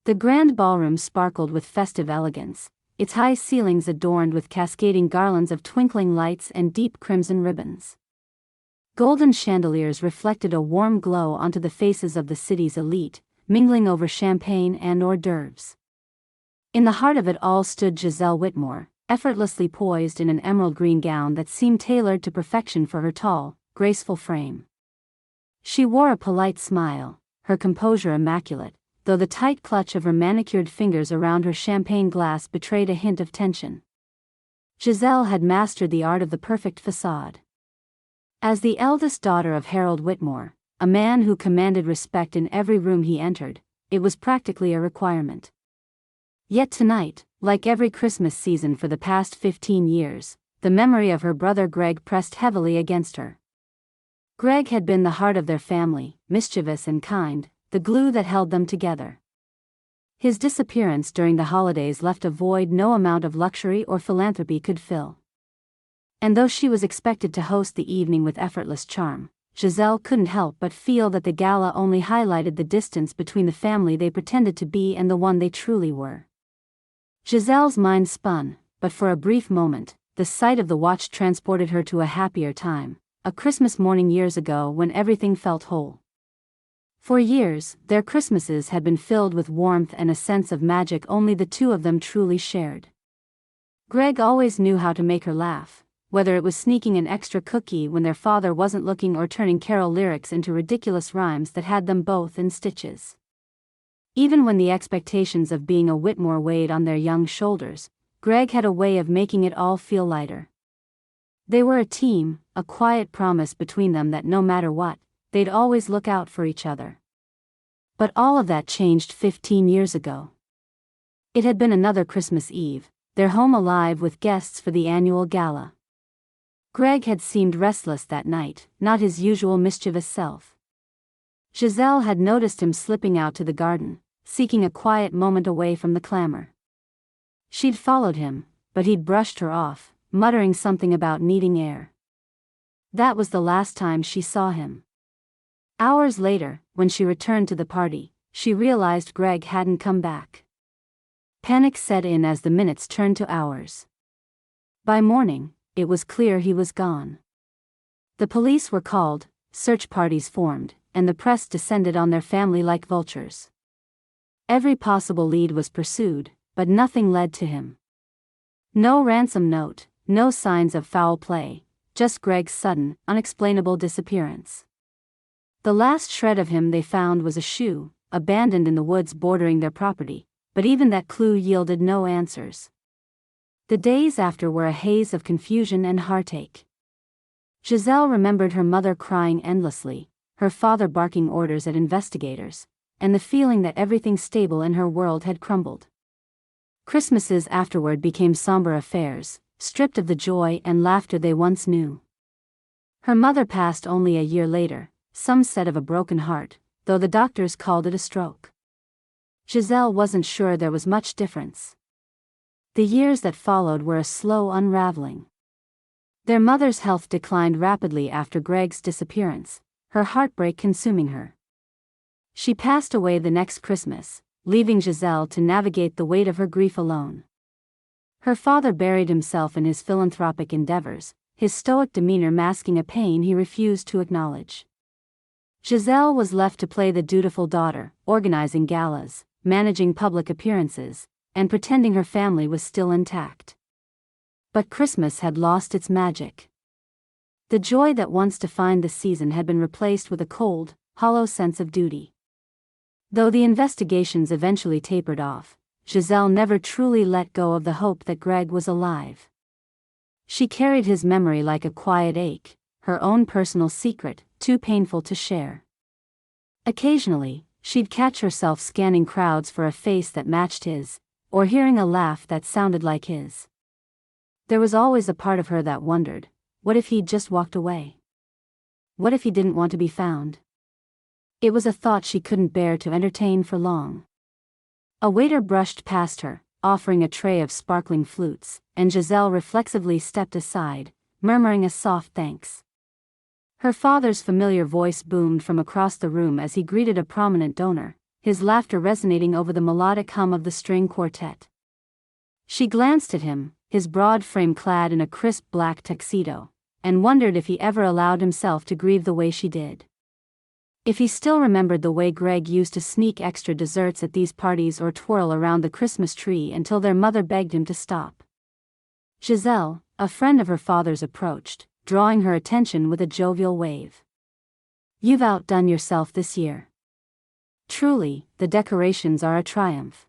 The grand ballroom sparkled with festive elegance, its high ceilings adorned with cascading garlands of twinkling lights and deep crimson ribbons. Golden chandeliers reflected a warm glow onto the faces of the city's elite, mingling over champagne and hors d'oeuvres. In the heart of it all stood Giselle Whitmore, effortlessly poised in an emerald green gown that seemed tailored to perfection for her tall, graceful frame. She wore a polite smile, her composure immaculate, though the tight clutch of her manicured fingers around her champagne glass betrayed a hint of tension. Giselle had mastered the art of the perfect facade. As the eldest daughter of Harold Whitmore, a man who commanded respect in every room he entered, it was practically a requirement. Yet tonight, like every Christmas season for the past 15 years, the memory of her brother Greg pressed heavily against her. Greg had been the heart of their family, mischievous and kind, the glue that held them together. His disappearance during the holidays left a void no amount of luxury or philanthropy could fill. And though she was expected to host the evening with effortless charm, Giselle couldn't help but feel that the gala only highlighted the distance between the family they pretended to be and the one they truly were. Giselle's mind spun, but for a brief moment, the sight of the watch transported her to a happier time, a Christmas morning years ago when everything felt whole. For years, their Christmases had been filled with warmth and a sense of magic only the two of them truly shared. Greg always knew how to make her laugh, whether it was sneaking an extra cookie when their father wasn't looking or turning carol lyrics into ridiculous rhymes that had them both in stitches. Even when the expectations of being a Whitmore weighed on their young shoulders, Greg had a way of making it all feel lighter. They were a team, a quiet promise between them that no matter what, they'd always look out for each other. But all of that changed 15 years ago. It had been another Christmas Eve, their home alive with guests for the annual gala. Greg had seemed restless that night, not his usual mischievous self. Giselle had noticed him slipping out to the garden, seeking a quiet moment away from the clamor. She'd followed him, but he'd brushed her off, muttering something about needing air. That was the last time she saw him. Hours later, when she returned to the party, she realized Greg hadn't come back. Panic set in as the minutes turned to hours. By morning, it was clear he was gone. The police were called, search parties formed, and the press descended on their family like vultures. Every possible lead was pursued, but nothing led to him. No ransom note, no signs of foul play, just Greg's sudden, unexplainable disappearance. The last shred of him they found was a shoe, abandoned in the woods bordering their property, but even that clue yielded no answers. The days after were a haze of confusion and heartache. Giselle remembered her mother crying endlessly, her father barking orders at investigators, and the feeling that everything stable in her world had crumbled. Christmases afterward became somber affairs, stripped of the joy and laughter they once knew. Her mother passed only a year later, some said of a broken heart, though the doctors called it a stroke. Giselle wasn't sure there was much difference. The years that followed were a slow unraveling. Their mother's health declined rapidly after Greg's disappearance, her heartbreak consuming her. She passed away the next Christmas, leaving Giselle to navigate the weight of her grief alone. Her father buried himself in his philanthropic endeavors, his stoic demeanor masking a pain he refused to acknowledge. Giselle was left to play the dutiful daughter, organizing galas, managing public appearances, and pretending her family was still intact. But Christmas had lost its magic. The joy that once defined the season had been replaced with a cold, hollow sense of duty. Though the investigations eventually tapered off, Giselle never truly let go of the hope that Greg was alive. She carried his memory like a quiet ache, her own personal secret, too painful to share. Occasionally, she'd catch herself scanning crowds for a face that matched his, or hearing a laugh that sounded like his. There was always a part of her that wondered, what if he'd just walked away? What if he didn't want to be found? It was a thought she couldn't bear to entertain for long. A waiter brushed past her, offering a tray of sparkling flutes, and Giselle reflexively stepped aside, murmuring a soft thanks. Her father's familiar voice boomed from across the room as he greeted a prominent donor, his laughter resonating over the melodic hum of the string quartet. She glanced at him, his broad frame clad in a crisp black tuxedo, and wondered if he ever allowed himself to grieve the way she did. If he still remembered the way Greg used to sneak extra desserts at these parties or twirl around the Christmas tree until their mother begged him to stop. Giselle, a friend of her father's, approached, drawing her attention with a jovial wave. "You've outdone yourself this year. Truly, the decorations are a triumph."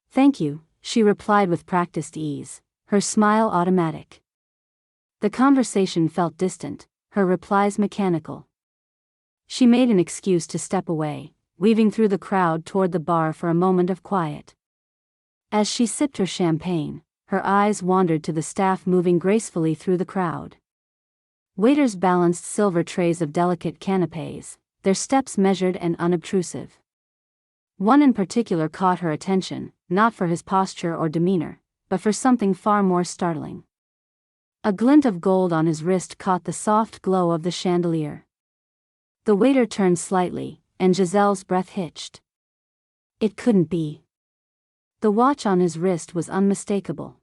"Thank you," she replied with practiced ease, her smile automatic. The conversation felt distant, her replies mechanical. She made an excuse to step away, weaving through the crowd toward the bar for a moment of quiet. As she sipped her champagne, her eyes wandered to the staff moving gracefully through the crowd. Waiters balanced silver trays of delicate canapés, their steps measured and unobtrusive. One in particular caught her attention, not for his posture or demeanor, but for something far more startling. A glint of gold on his wrist caught the soft glow of the chandelier. The waiter turned slightly, and Giselle's breath hitched. It couldn't be. The watch on his wrist was unmistakable.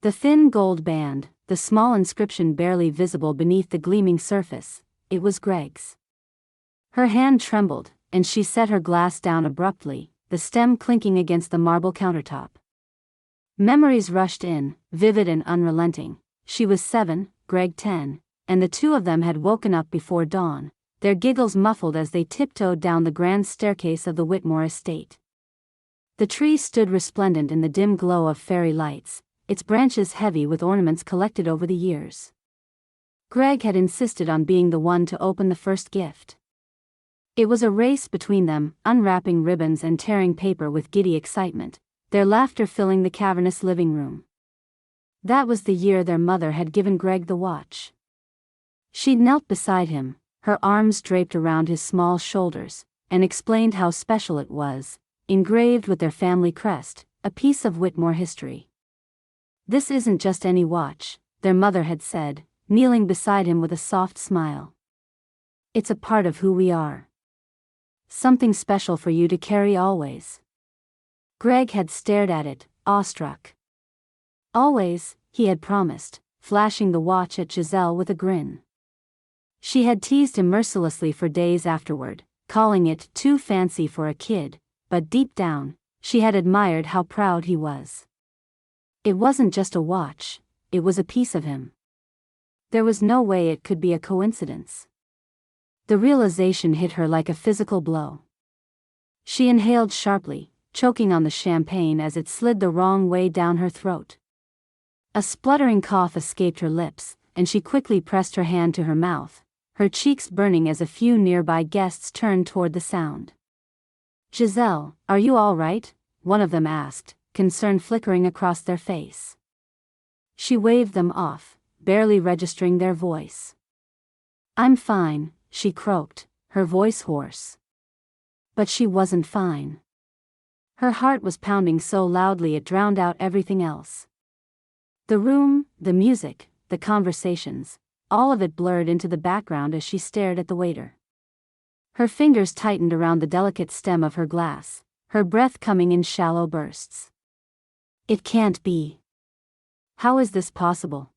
The thin gold band, the small inscription barely visible beneath the gleaming surface, it was Greg's. Her hand trembled, and she set her glass down abruptly, the stem clinking against the marble countertop. Memories rushed in, vivid and unrelenting. She was 7, Greg 10, and the two of them had woken up before dawn, their giggles muffled as they tiptoed down the grand staircase of the Whitmore estate. The tree stood resplendent in the dim glow of fairy lights, its branches heavy with ornaments collected over the years. Greg had insisted on being the one to open the first gift. It was a race between them, unwrapping ribbons and tearing paper with giddy excitement, their laughter filling the cavernous living room. That was the year their mother had given Greg the watch. She'd knelt beside him, her arms draped around his small shoulders, and explained how special it was, engraved with their family crest, a piece of Whitmore history. "This isn't just any watch," their mother had said, kneeling beside him with a soft smile. "It's a part of who we are. Something special for you to carry always." Greg had stared at it, awestruck. "Always," he had promised, flashing the watch at Giselle with a grin. She had teased him mercilessly for days afterward, calling it too fancy for a kid, but deep down, she had admired how proud he was. It wasn't just a watch, it was a piece of him. There was no way it could be a coincidence. The realization hit her like a physical blow. She inhaled sharply, choking on the champagne as it slid the wrong way down her throat. A spluttering cough escaped her lips, and she quickly pressed her hand to her mouth, her cheeks burning as a few nearby guests turned toward the sound. "Giselle, are you all right?" one of them asked, concern flickering across their face. She waved them off, barely registering their voice. "I'm fine," she croaked, her voice hoarse. But she wasn't fine. Her heart was pounding so loudly it drowned out everything else. The room, the music, the conversations, all of it blurred into the background as she stared at the waiter. Her fingers tightened around the delicate stem of her glass, her breath coming in shallow bursts. "It can't be. How is this possible?"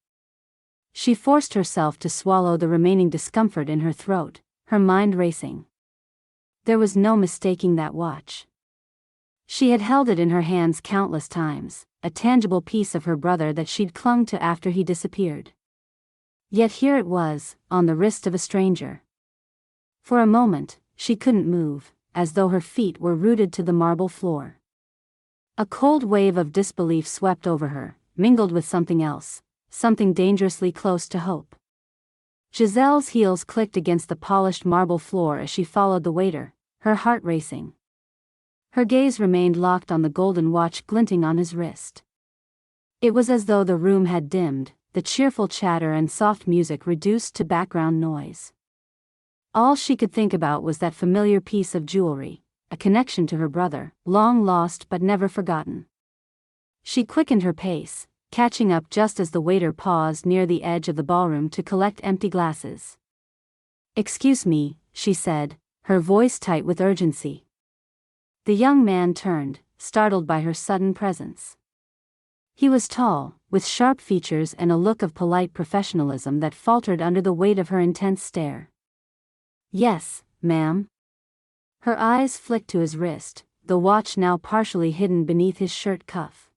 She forced herself to swallow the remaining discomfort in her throat, her mind racing. There was no mistaking that watch. She had held it in her hands countless times, a tangible piece of her brother that she'd clung to after he disappeared. Yet here it was, on the wrist of a stranger. For a moment, she couldn't move, as though her feet were rooted to the marble floor. A cold wave of disbelief swept over her, mingled with something else, something dangerously close to hope. Giselle's heels clicked against the polished marble floor as she followed the waiter, her heart racing. Her gaze remained locked on the golden watch glinting on his wrist. It was as though the room had dimmed, the cheerful chatter and soft music reduced to background noise. All she could think about was that familiar piece of jewelry, a connection to her brother, long lost but never forgotten. She quickened her pace, catching up just as the waiter paused near the edge of the ballroom to collect empty glasses. "Excuse me," she said, her voice tight with urgency. The young man turned, startled by her sudden presence. He was tall, with sharp features and a look of polite professionalism that faltered under the weight of her intense stare. "Yes, ma'am." Her eyes flicked to his wrist, the watch now partially hidden beneath his shirt cuff.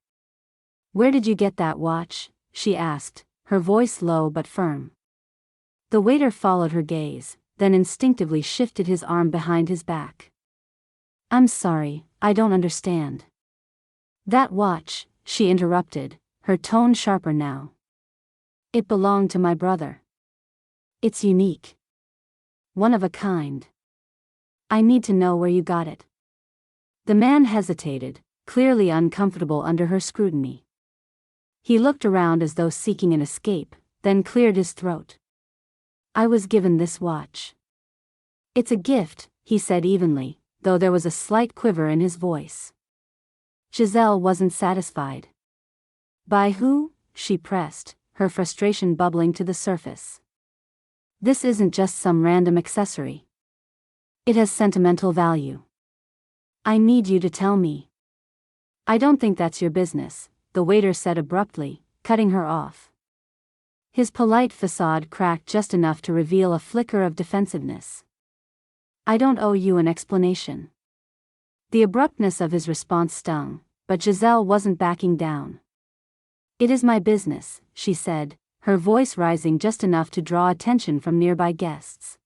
"Where did you get that watch?" she asked, her voice low but firm. The waiter followed her gaze, then instinctively shifted his arm behind his back. "I'm sorry, I don't understand." "That watch," she interrupted, her tone sharper now. "It belonged to my brother. It's unique. One of a kind. I need to know where you got it." The man hesitated, clearly uncomfortable under her scrutiny. He looked around as though seeking an escape, then cleared his throat. "I was given this watch." "It's a gift," he said evenly, though there was a slight quiver in his voice. Giselle wasn't satisfied. "By who?" she pressed, her frustration bubbling to the surface. "This isn't just some random accessory. It has sentimental value. I need you to tell me." "I don't think that's your business," the waiter said abruptly, cutting her off. His polite facade cracked just enough to reveal a flicker of defensiveness. "I don't owe you an explanation." The abruptness of his response stung, but Giselle wasn't backing down. "It is my business," she said, her voice rising just enough to draw attention from nearby guests.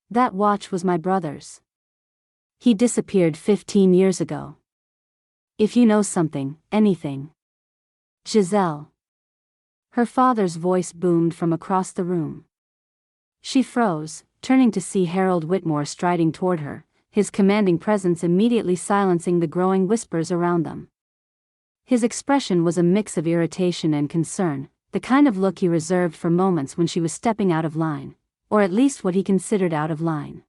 "That watch was my brother's. He disappeared 15 years ago. If you know something, anything." "Giselle." Her father's voice boomed from across the room. She froze, turning to see Harold Whitmore striding toward her, his commanding presence immediately silencing the growing whispers around them. His expression was a mix of irritation and concern, the kind of look he reserved for moments when she was stepping out of line, or at least what he considered out of line.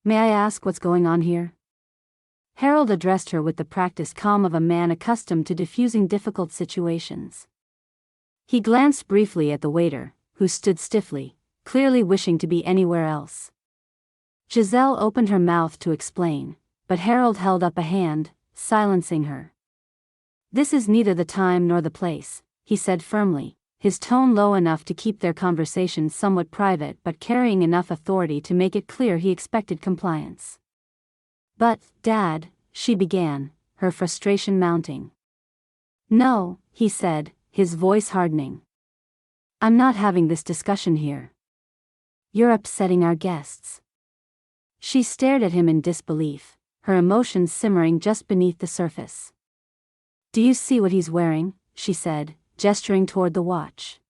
"May I ask what's going on here?" Harold addressed her with the practiced calm of a man accustomed to diffusing difficult situations. He glanced briefly at the waiter, who stood stiffly, clearly wishing to be anywhere else. Giselle opened her mouth to explain, but Harold held up a hand, silencing her. "This is neither the time nor the place," he said firmly, his tone low enough to keep their conversation somewhat private but carrying enough authority to make it clear he expected compliance. "But, Dad," she began, her frustration mounting. "No," he said, his voice hardening. "I'm not having this discussion here. You're upsetting our guests." She stared at him in disbelief, her emotions simmering just beneath the surface. "Do you see what he's wearing?" she said, gesturing toward the watch.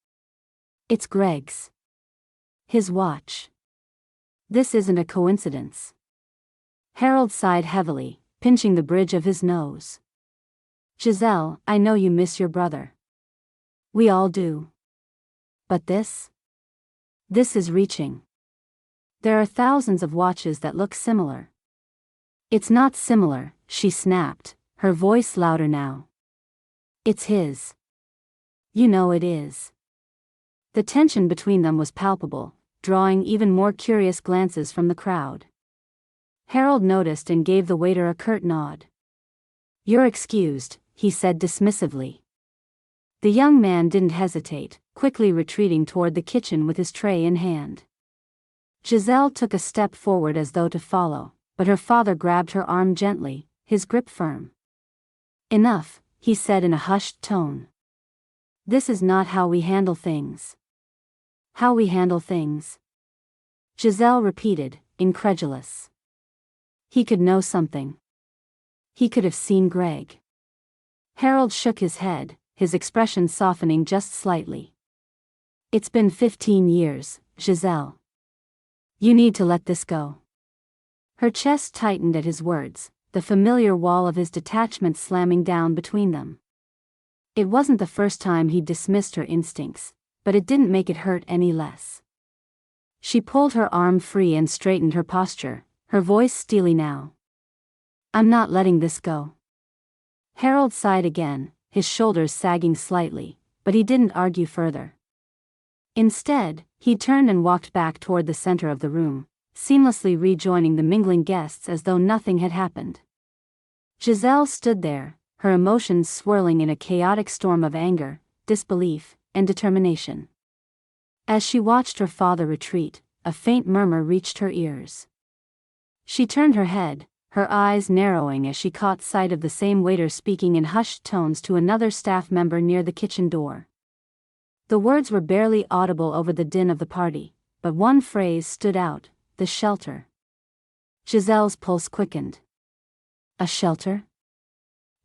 "It's Greg's. His watch. This isn't a coincidence." Harold sighed heavily, pinching the bridge of his nose. "Giselle, I know you miss your brother. We all do. But this? This is reaching. There are thousands of watches that look similar." "It's not similar," she snapped, her voice louder now. "It's his. You know it is." The tension between them was palpable, drawing even more curious glances from the crowd. Harold noticed and gave the waiter a curt nod. "You're excused," he said dismissively. The young man didn't hesitate, quickly retreating toward the kitchen with his tray in hand. Giselle took a step forward as though to follow, but her father grabbed her arm gently, his grip firm. "Enough," he said in a hushed tone. "This is not how we handle things." "How we handle things?" Giselle repeated, incredulous. He could know something. He could have seen Greg. Harold shook his head, his expression softening just slightly. "It's been 15 years, Giselle. You need to let this go." Her chest tightened at his words, the familiar wall of his detachment slamming down between them. It wasn't the first time he'd dismissed her instincts, but it didn't make it hurt any less. She pulled her arm free and straightened her posture, her voice steely now. "I'm not letting this go." Harold sighed again, his shoulders sagging slightly, but he didn't argue further. Instead, he turned and walked back toward the center of the room, seamlessly rejoining the mingling guests as though nothing had happened. Giselle stood there, her emotions swirling in a chaotic storm of anger, disbelief, and determination. As she watched her father retreat, a faint murmur reached her ears. She turned her head, her eyes narrowing as she caught sight of the same waiter speaking in hushed tones to another staff member near the kitchen door. The words were barely audible over the din of the party, but one phrase stood out: the shelter. Giselle's pulse quickened. A shelter?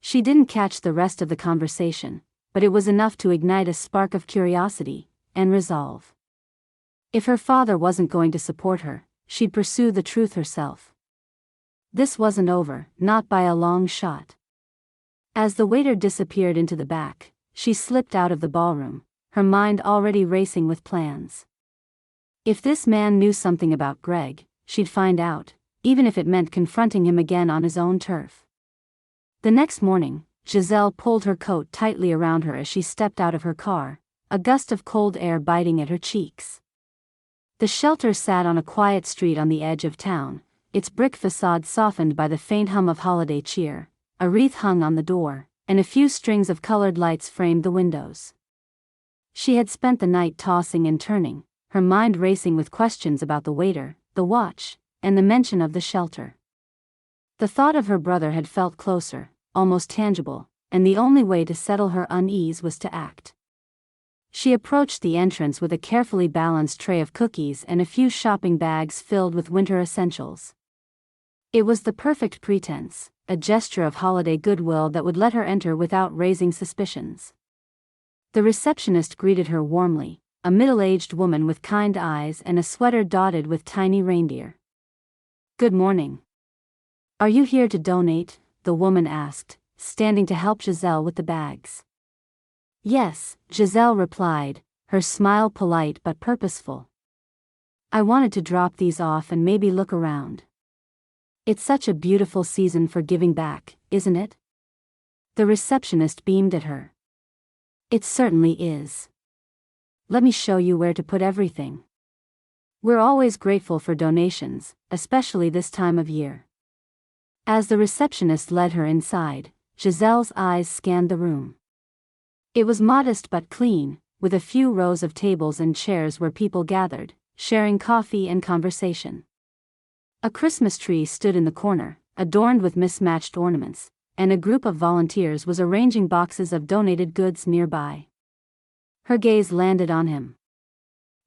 She didn't catch the rest of the conversation, but it was enough to ignite a spark of curiosity and resolve. If her father wasn't going to support her, she'd pursue the truth herself. This wasn't over, not by a long shot. As the waiter disappeared into the back, she slipped out of the ballroom, her mind already racing with plans. If this man knew something about Greg, she'd find out, even if it meant confronting him again on his own turf. The next morning, Giselle pulled her coat tightly around her as she stepped out of her car, a gust of cold air biting at her cheeks. The shelter sat on a quiet street on the edge of town, its brick facade softened by the faint hum of holiday cheer. A wreath hung on the door, and a few strings of colored lights framed the windows. She had spent the night tossing and turning, her mind racing with questions about the waiter, the watch, and the mention of the shelter. The thought of her brother had felt closer, almost tangible, and the only way to settle her unease was to act. She approached the entrance with a carefully balanced tray of cookies and a few shopping bags filled with winter essentials. It was the perfect pretense, a gesture of holiday goodwill that would let her enter without raising suspicions. The receptionist greeted her warmly, a middle-aged woman with kind eyes and a sweater dotted with tiny reindeer. "Good morning. Are you here to donate?" the woman asked, standing to help Giselle with the bags. "Yes," Giselle replied, her smile polite but purposeful. "I wanted to drop these off and maybe look around. It's such a beautiful season for giving back, isn't it?" The receptionist beamed at her. "It certainly is. Let me show you where to put everything. We're always grateful for donations, especially this time of year." As the receptionist led her inside, Giselle's eyes scanned the room. It was modest but clean, with a few rows of tables and chairs where people gathered, sharing coffee and conversation. A Christmas tree stood in the corner, adorned with mismatched ornaments, and a group of volunteers was arranging boxes of donated goods nearby. Her gaze landed on him.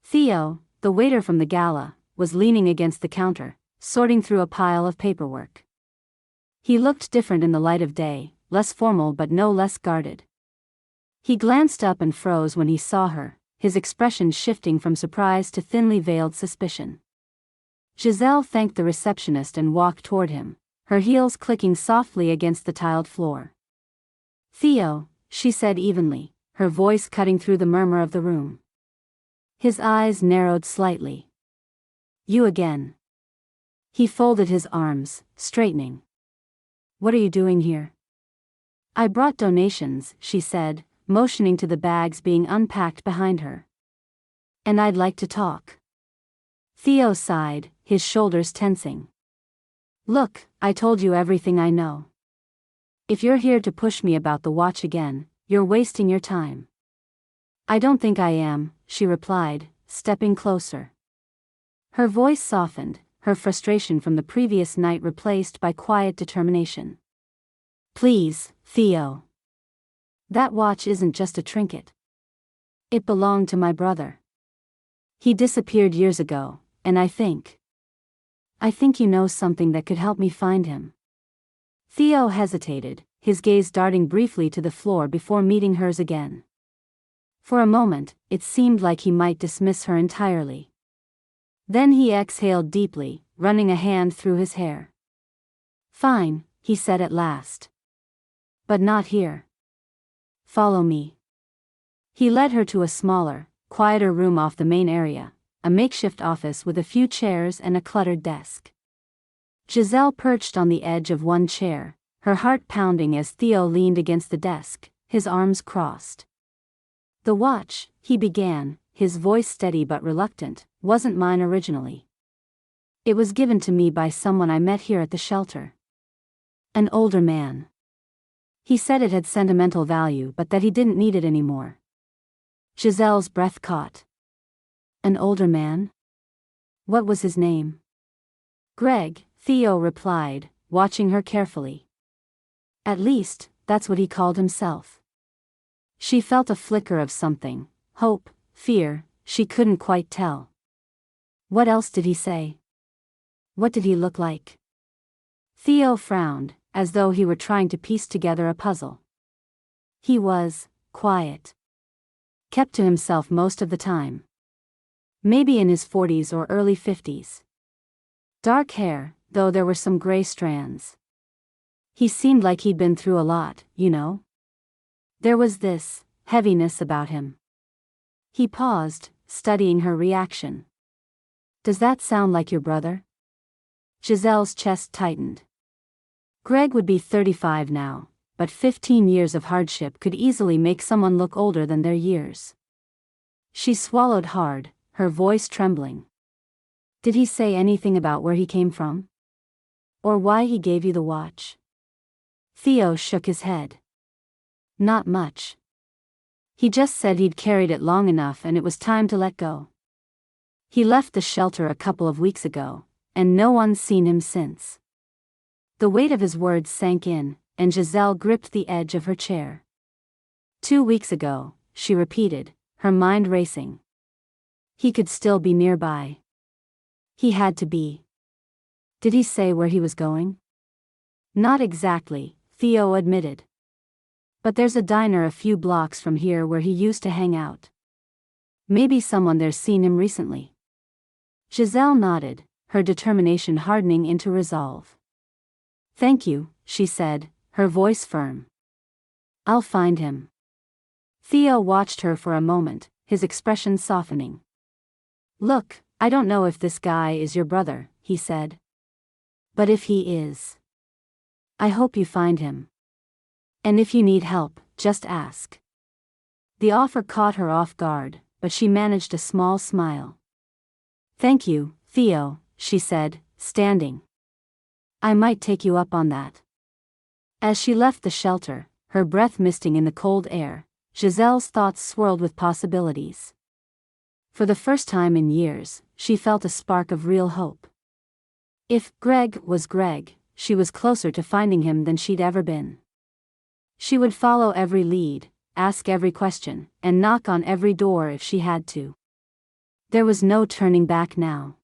Theo, the waiter from the gala, was leaning against the counter, sorting through a pile of paperwork. He looked different in the light of day, less formal but no less guarded. He glanced up and froze when he saw her, his expression shifting from surprise to thinly veiled suspicion. Giselle thanked the receptionist and walked toward him, her heels clicking softly against the tiled floor. "Theo," she said evenly, her voice cutting through the murmur of the room. His eyes narrowed slightly. "You again." He folded his arms, straightening. "What are you doing here?" "I brought donations," she said, motioning to the bags being unpacked behind her. "And I'd like to talk." Theo sighed, his shoulders tensing. "Look, I told you everything I know. If you're here to push me about the watch again, you're wasting your time." "I don't think I am," she replied, stepping closer. Her voice softened, her frustration from the previous night replaced by quiet determination. "Please, Theo. That watch isn't just a trinket. It belonged to my brother. He disappeared years ago, and I think you know something that could help me find him." Theo hesitated, his gaze darting briefly to the floor before meeting hers again. For a moment, it seemed like he might dismiss her entirely. Then he exhaled deeply, running a hand through his hair. "Fine," he said at last. "But not here. Follow me." He led her to a smaller, quieter room off the main area, a makeshift office with a few chairs and a cluttered desk. Giselle perched on the edge of one chair, her heart pounding as Theo leaned against the desk, his arms crossed. "The watch," he began, his voice steady but reluctant, "wasn't mine originally. It was given to me by someone I met here at the shelter. An older man. He said it had sentimental value but that he didn't need it anymore. Giselle's breath caught. An older man? What was his name? Greg, Theo replied, watching her carefully. At least, that's what he called himself. She felt a flicker of something, hope, fear, she couldn't quite tell. What else did he say? What did he look like? Theo frowned, as though he were trying to piece together a puzzle. He was quiet. Kept to himself most of the time. Maybe in his 40s or early 50s. Dark hair, though there were some gray strands. He seemed like he'd been through a lot, you know? There was this heaviness about him. He paused, studying her reaction. Does that sound like your brother? Giselle's chest tightened. Greg would be 35 now, but 15 years of hardship could easily make someone look older than their years. She swallowed hard, her voice trembling. Did he say anything about where he came from? Or why he gave you the watch? Theo shook his head. Not much. He just said he'd carried it long enough and it was time to let go. He left the shelter a couple of weeks ago, and no one's seen him since. The weight of his words sank in, and Giselle gripped the edge of her chair. 2 weeks ago, she repeated, her mind racing. He could still be nearby. He had to be. Did he say where he was going? Not exactly, Theo admitted. But there's a diner a few blocks from here where he used to hang out. Maybe someone there's seen him recently. Giselle nodded, her determination hardening into resolve. Thank you, she said, her voice firm. I'll find him. Theo watched her for a moment, his expression softening. Look, I don't know if this guy is your brother, he said. But if he is, I hope you find him. And if you need help, just ask. The offer caught her off guard, but she managed a small smile. Thank you, Theo, she said, standing. I might take you up on that. As she left the shelter, her breath misting in the cold air, Giselle's thoughts swirled with possibilities. For the first time in years, she felt a spark of real hope. If Greg was Greg, she was closer to finding him than she'd ever been. She would follow every lead, ask every question, and knock on every door if she had to. There was no turning back now.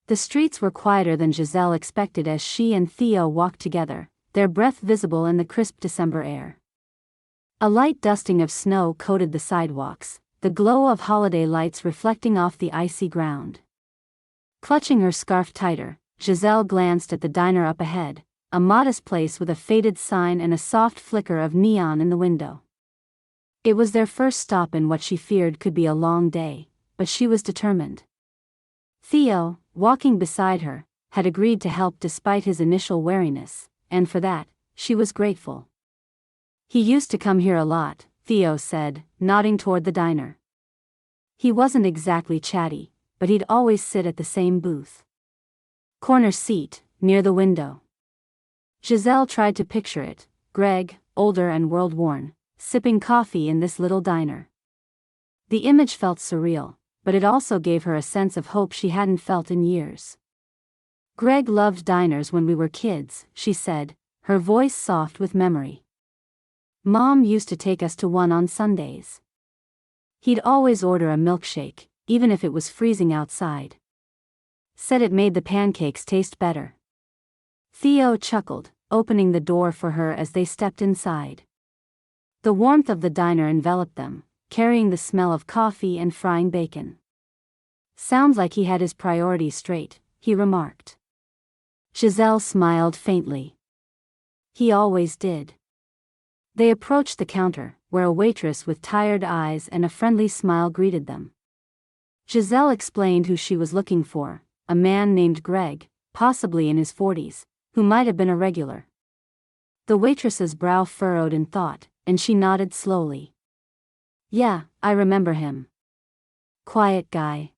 The streets were quieter than Giselle expected as she and Theo walked together, their breath visible in the crisp December air. A light dusting of snow coated the sidewalks, the glow of holiday lights reflecting off the icy ground. Clutching her scarf tighter, Giselle glanced at the diner up ahead, a modest place with a faded sign and a soft flicker of neon in the window. It was their first stop in what she feared could be a long day, but she was determined. Theo, walking beside her, had agreed to help despite his initial wariness, and for that, she was grateful. He used to come here a lot, Theo said, nodding toward the diner. He wasn't exactly chatty, but he'd always sit at the same booth. Corner seat, near the window. Giselle tried to picture it, Greg, older and world-worn, sipping coffee in this little diner. The image felt surreal, but it also gave her a sense of hope she hadn't felt in years. Greg loved diners when we were kids, she said, her voice soft with memory. Mom used to take us to one on Sundays. He'd always order a milkshake, even if it was freezing outside. Said it made the pancakes taste better. Theo chuckled, opening the door for her as they stepped inside. The warmth of the diner enveloped them, carrying the smell of coffee and frying bacon. Sounds like he had his priorities straight, he remarked. Giselle smiled faintly. He always did. They approached the counter, where a waitress with tired eyes and a friendly smile greeted them. Giselle explained who she was looking for, a man named Greg, possibly in his 40s, who might have been a regular. The waitress's brow furrowed in thought, and she nodded slowly. Yeah, I remember him. Quiet guy.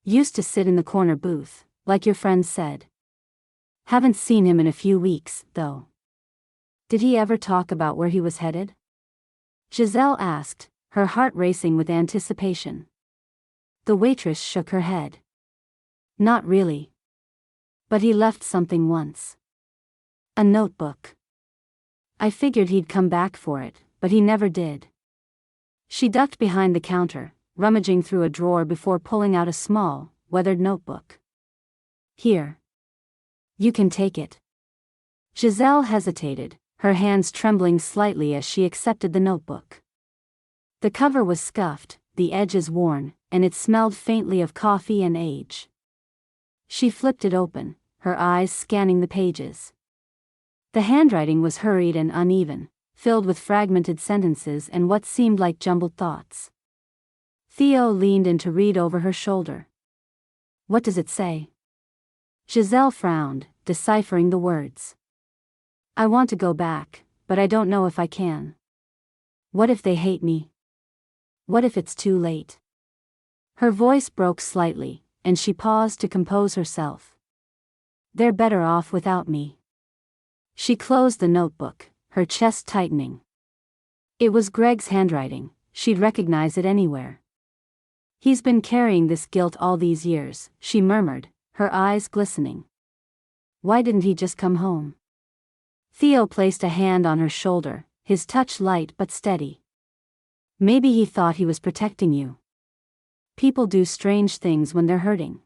Used to sit in the corner booth, like your friend said. Haven't seen him in a few weeks, though. Did he ever talk about where he was headed? Giselle asked, her heart racing with anticipation. The waitress shook her head. Not really. But he left something once. A notebook. I figured he'd come back for it, but he never did. She ducked behind the counter, rummaging through a drawer before pulling out a small, weathered notebook. Here. You can take it. Giselle hesitated, her hands trembling slightly as she accepted the notebook. The cover was scuffed, the edges worn, and it smelled faintly of coffee and age. She flipped it open, her eyes scanning the pages. The handwriting was hurried and uneven, filled with fragmented sentences and what seemed like jumbled thoughts. Theo leaned in to read over her shoulder. What does it say? Giselle frowned, deciphering the words. I want to go back, but I don't know if I can. What if they hate me? What if it's too late? Her voice broke slightly, and she paused to compose herself. They're better off without me. She closed the notebook, her chest tightening. It was Greg's handwriting, she'd recognize it anywhere. He's been carrying this guilt all these years, she murmured, her eyes glistening. Why didn't he just come home? Theo placed a hand on her shoulder, his touch light but steady. Maybe he thought he was protecting you. People do strange things when they're hurting.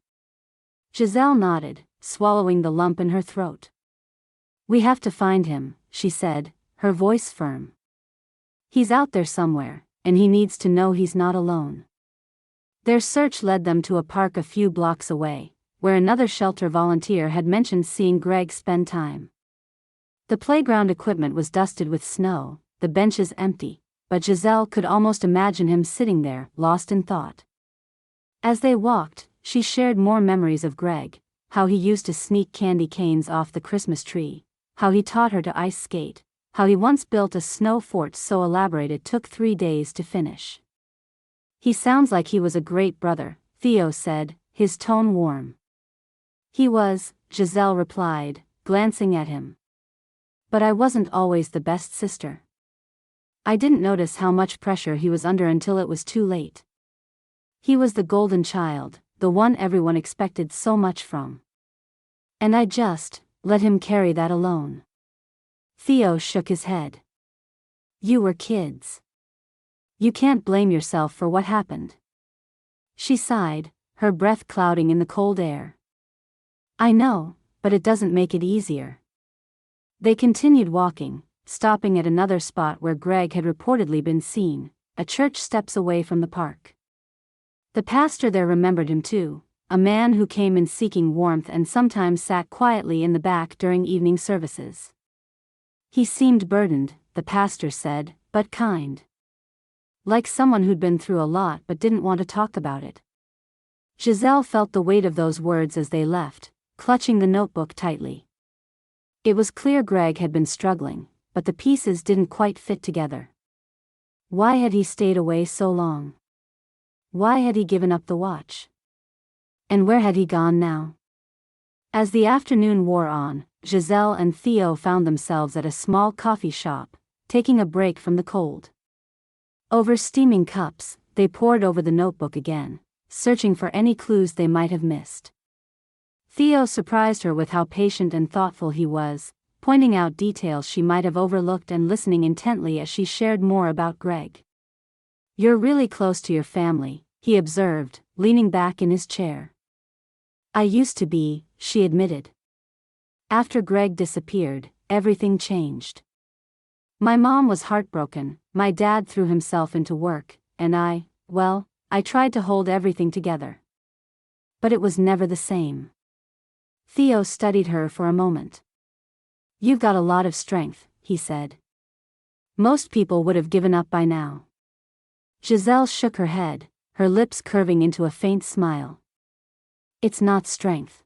Giselle nodded, swallowing the lump in her throat. We have to find him, she said, her voice firm. He's out there somewhere, and he needs to know he's not alone. Their search led them to a park a few blocks away, where another shelter volunteer had mentioned seeing Greg spend time. The playground equipment was dusted with snow, the benches empty, but Giselle could almost imagine him sitting there, lost in thought. As they walked, she shared more memories of Greg, how he used to sneak candy canes off the Christmas tree, how he taught her to ice skate, how he once built a snow fort so elaborate it took 3 days to finish. He sounds like he was a great brother, Theo said, his tone warm. He was, Giselle replied, glancing at him. But I wasn't always the best sister. I didn't notice how much pressure he was under until it was too late. He was the golden child, the one everyone expected so much from. And I just let him carry that alone. Theo shook his head. You were kids. You can't blame yourself for what happened. She sighed, her breath clouding in the cold air. I know, but it doesn't make it easier. They continued walking, stopping at another spot where Greg had reportedly been seen, a church steps away from the park. The pastor there remembered him too, a man who came in seeking warmth and sometimes sat quietly in the back during evening services. He seemed burdened, the pastor said, but kind. Like someone who'd been through a lot but didn't want to talk about it. Giselle felt the weight of those words as they left, clutching the notebook tightly. It was clear Greg had been struggling, but the pieces didn't quite fit together. Why had he stayed away so long? Why had he given up the watch? And where had he gone now? As the afternoon wore on, Giselle and Theo found themselves at a small coffee shop, taking a break from the cold. Over steaming cups, they pored over the notebook again, searching for any clues they might have missed. Theo surprised her with how patient and thoughtful he was, pointing out details she might have overlooked and listening intently as she shared more about Greg. You're really close to your family, he observed, leaning back in his chair. I used to be, she admitted. After Greg disappeared, everything changed. My mom was heartbroken, my dad threw himself into work, and I tried to hold everything together. But it was never the same. Theo studied her for a moment. You've got a lot of strength, he said. Most people would have given up by now. Giselle shook her head, her lips curving into a faint smile. It's not strength.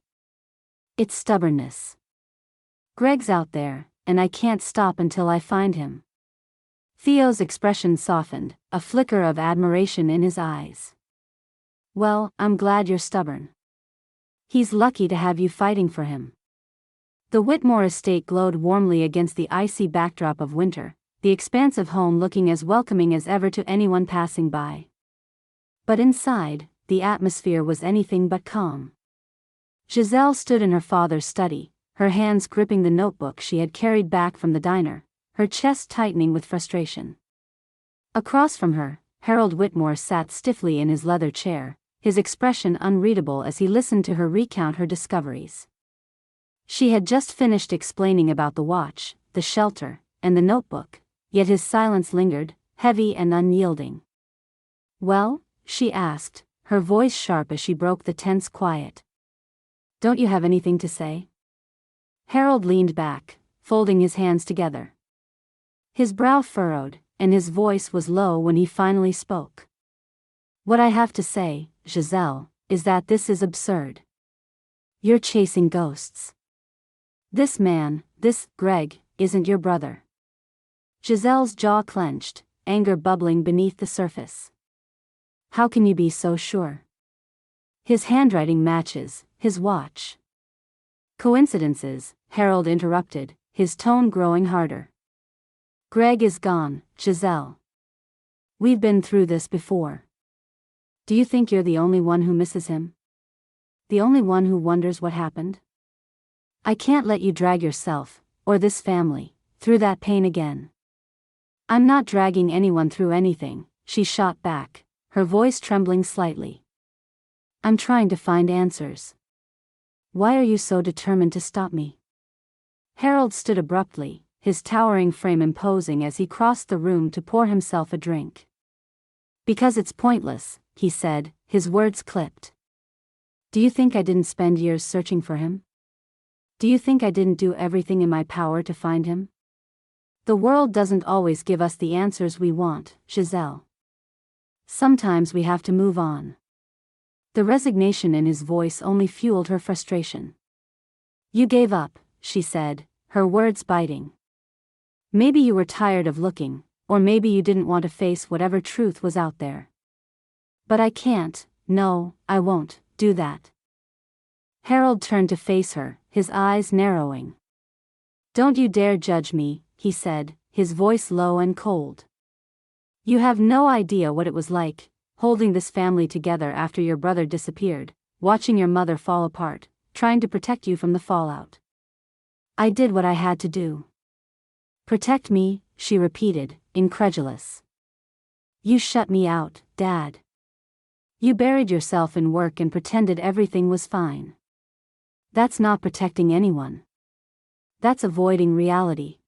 It's stubbornness. Greg's out there, and I can't stop until I find him. Theo's expression softened, a flicker of admiration in his eyes. Well, I'm glad you're stubborn. He's lucky to have you fighting for him. The Whitmore estate glowed warmly against the icy backdrop of winter, the expansive home looking as welcoming as ever to anyone passing by. But inside, the atmosphere was anything but calm. Giselle stood in her father's study, her hands gripping the notebook she had carried back from the diner, her chest tightening with frustration. Across from her, Harold Whitmore sat stiffly in his leather chair, his expression unreadable as he listened to her recount her discoveries. She had just finished explaining about the watch, the shelter, and the notebook, yet his silence lingered, heavy and unyielding. "Well?" she asked, her voice sharp as she broke the tense quiet. "Don't you have anything to say?" Harold leaned back, folding his hands together. His brow furrowed, and his voice was low when he finally spoke. "What I have to say, Giselle, is that this is absurd. You're chasing ghosts. This man, this Greg, isn't your brother." Giselle's jaw clenched, anger bubbling beneath the surface. "How can you be so sure? His handwriting matches his watch." "Coincidences," Harold interrupted, his tone growing harder. "Greg is gone, Giselle. We've been through this before. Do you think you're the only one who misses him? The only one who wonders what happened? I can't let you drag yourself, or this family, through that pain again." "I'm not dragging anyone through anything," she shot back, her voice trembling slightly. "I'm trying to find answers. Why are you so determined to stop me?" Harold stood abruptly, his towering frame imposing as he crossed the room to pour himself a drink. "Because it's pointless," he said, his words clipped. "Do you think I didn't spend years searching for him? Do you think I didn't do everything in my power to find him? The world doesn't always give us the answers we want, Giselle. Sometimes we have to move on." The resignation in his voice only fueled her frustration. "You gave up," she said, her words biting. "Maybe you were tired of looking, or maybe you didn't want to face whatever truth was out there. But I can't, no, I won't, do that." Harold turned to face her, his eyes narrowing. "Don't you dare judge me," he said, his voice low and cold. "You have no idea what it was like, holding this family together after your brother disappeared, watching your mother fall apart, trying to protect you from the fallout. I did what I had to do." "Protect me," she repeated, incredulous. "You shut me out, Dad. You buried yourself in work and pretended everything was fine. That's not protecting anyone. That's avoiding reality."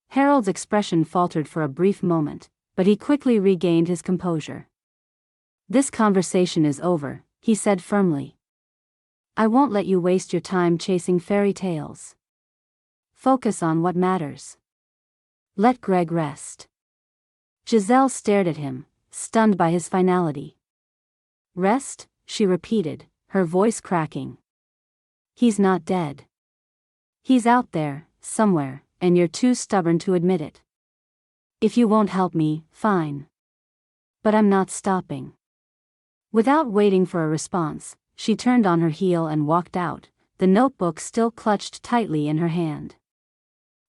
Harold's expression faltered for a brief moment, but he quickly regained his composure. "This conversation is over," he said firmly. "I won't let you waste your time chasing fairy tales. Focus on what matters. Let Greg rest." Giselle stared at him, stunned by his finality. "Rest?" she repeated, her voice cracking. "He's not dead. He's out there, somewhere, and you're too stubborn to admit it. If you won't help me, fine. But I'm not stopping." Without waiting for a response, she turned on her heel and walked out, the notebook still clutched tightly in her hand.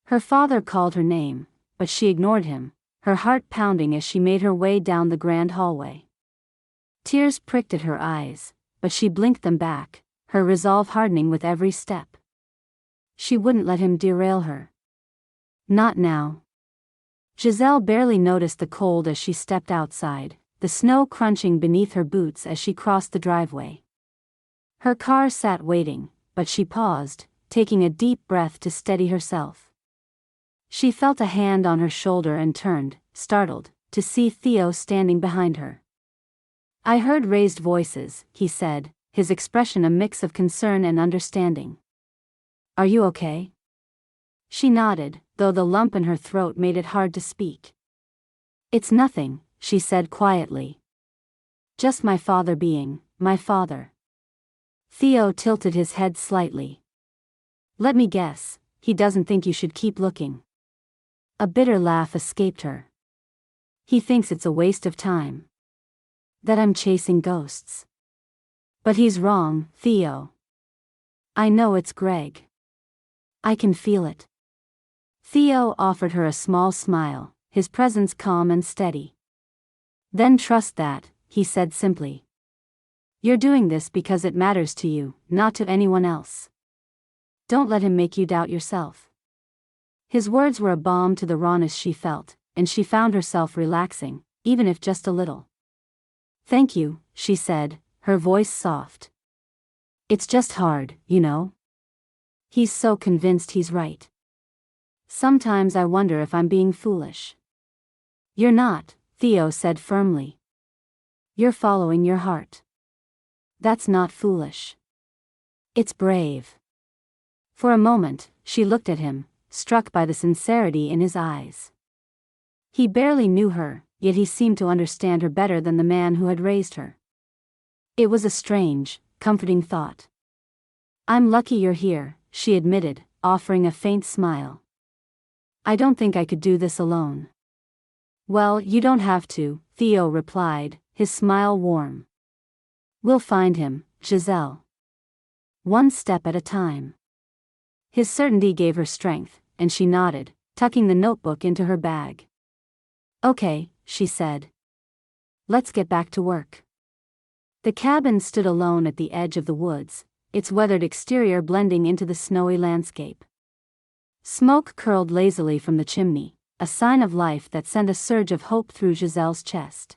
Her father called her name, but she ignored him, her heart pounding as she made her way down the grand hallway. Tears pricked at her eyes, but she blinked them back, her resolve hardening with every step. She wouldn't let him derail her. Not now. Giselle barely noticed the cold as she stepped outside, the snow crunching beneath her boots as she crossed the driveway. Her car sat waiting, but she paused, taking a deep breath to steady herself. She felt a hand on her shoulder and turned, startled, to see Theo standing behind her. "I heard raised voices," he said, his expression a mix of concern and understanding. "Are you okay?" She nodded, though the lump in her throat made it hard to speak. "It's nothing," she said quietly. "Just my father being my father." Theo tilted his head slightly. "Let me guess, he doesn't think you should keep looking." A bitter laugh escaped her. "He thinks it's a waste of time. That I'm chasing ghosts. But he's wrong, Theo. I know it's Greg. I can feel it. Theo offered her a small smile, his presence calm and steady. Then trust that, he said simply. You're doing this because it matters to you, not to anyone else. Don't let him make you doubt yourself. His words were a balm to the rawness she felt, and she found herself relaxing, even if just a little. Thank you, she said, her voice soft. It's just hard, you know? He's so convinced he's right. Sometimes I wonder if I'm being foolish. You're not, Theo said firmly. You're following your heart. That's not foolish. It's brave. For a moment, she looked at him, struck by the sincerity in his eyes. He barely knew her, yet he seemed to understand her better than the man who had raised her. It was a strange, comforting thought. I'm lucky you're here, she admitted, offering a faint smile. I don't think I could do this alone. Well, you don't have to, Theo replied, his smile warm. We'll find him, Giselle. One step at a time. His certainty gave her strength, and she nodded, tucking the notebook into her bag. Okay, she said. Let's get back to work. The cabin stood alone at the edge of the woods, its weathered exterior blending into the snowy landscape. Smoke curled lazily from the chimney, a sign of life that sent a surge of hope through Giselle's chest.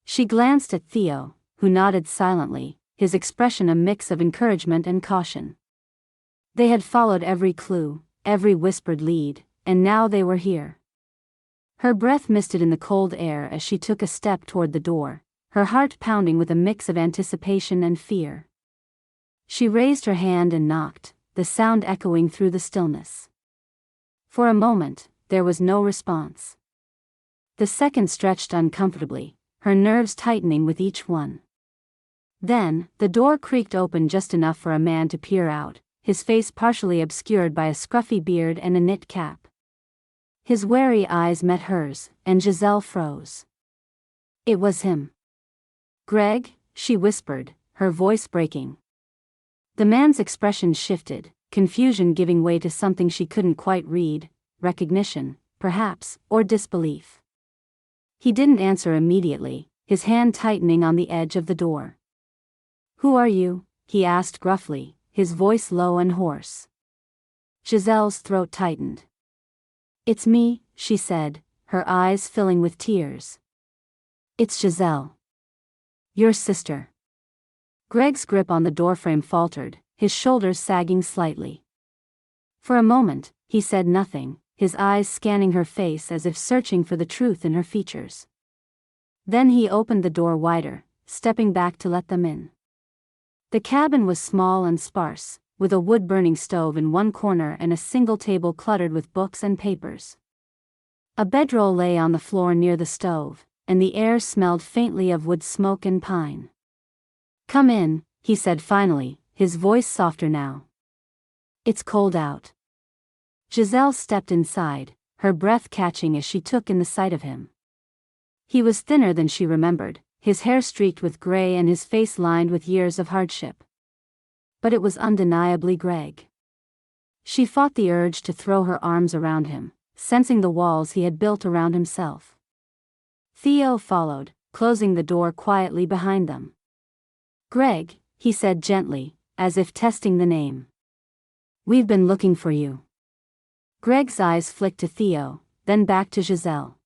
She glanced at Theo, who nodded silently, his expression a mix of encouragement and caution. They had followed every clue, every whispered lead, and now they were here. Her breath misted in the cold air as she took a step toward the door, her heart pounding with a mix of anticipation and fear. She raised her hand and knocked, the sound echoing through the stillness. For a moment, there was no response. The second stretched uncomfortably, her nerves tightening with each one. Then, the door creaked open just enough for a man to peer out, his face partially obscured by a scruffy beard and a knit cap. His wary eyes met hers, and Giselle froze. It was him. Greg, she whispered, her voice breaking. The man's expression shifted, confusion giving way to something she couldn't quite read, recognition, perhaps, or disbelief. He didn't answer immediately, his hand tightening on the edge of the door. Who are you? He asked gruffly, his voice low and hoarse. Giselle's throat tightened. It's me, she said, her eyes filling with tears. It's Giselle. Your sister. Greg's grip on the doorframe faltered, his shoulders sagging slightly. For a moment, he said nothing, his eyes scanning her face as if searching for the truth in her features. Then he opened the door wider, stepping back to let them in. The cabin was small and sparse, with a wood-burning stove in one corner and a single table cluttered with books and papers. A bedroll lay on the floor near the stove, and the air smelled faintly of wood smoke and pine. Come in, he said finally, his voice softer now. It's cold out. Giselle stepped inside, her breath catching as she took in the sight of him. He was thinner than she remembered, his hair streaked with gray and his face lined with years of hardship. But it was undeniably Greg. She fought the urge to throw her arms around him, sensing the walls he had built around himself. Theo followed, closing the door quietly behind them. Greg, he said gently, as if testing the name. We've been looking for you. Greg's eyes flicked to Theo, then back to Giselle.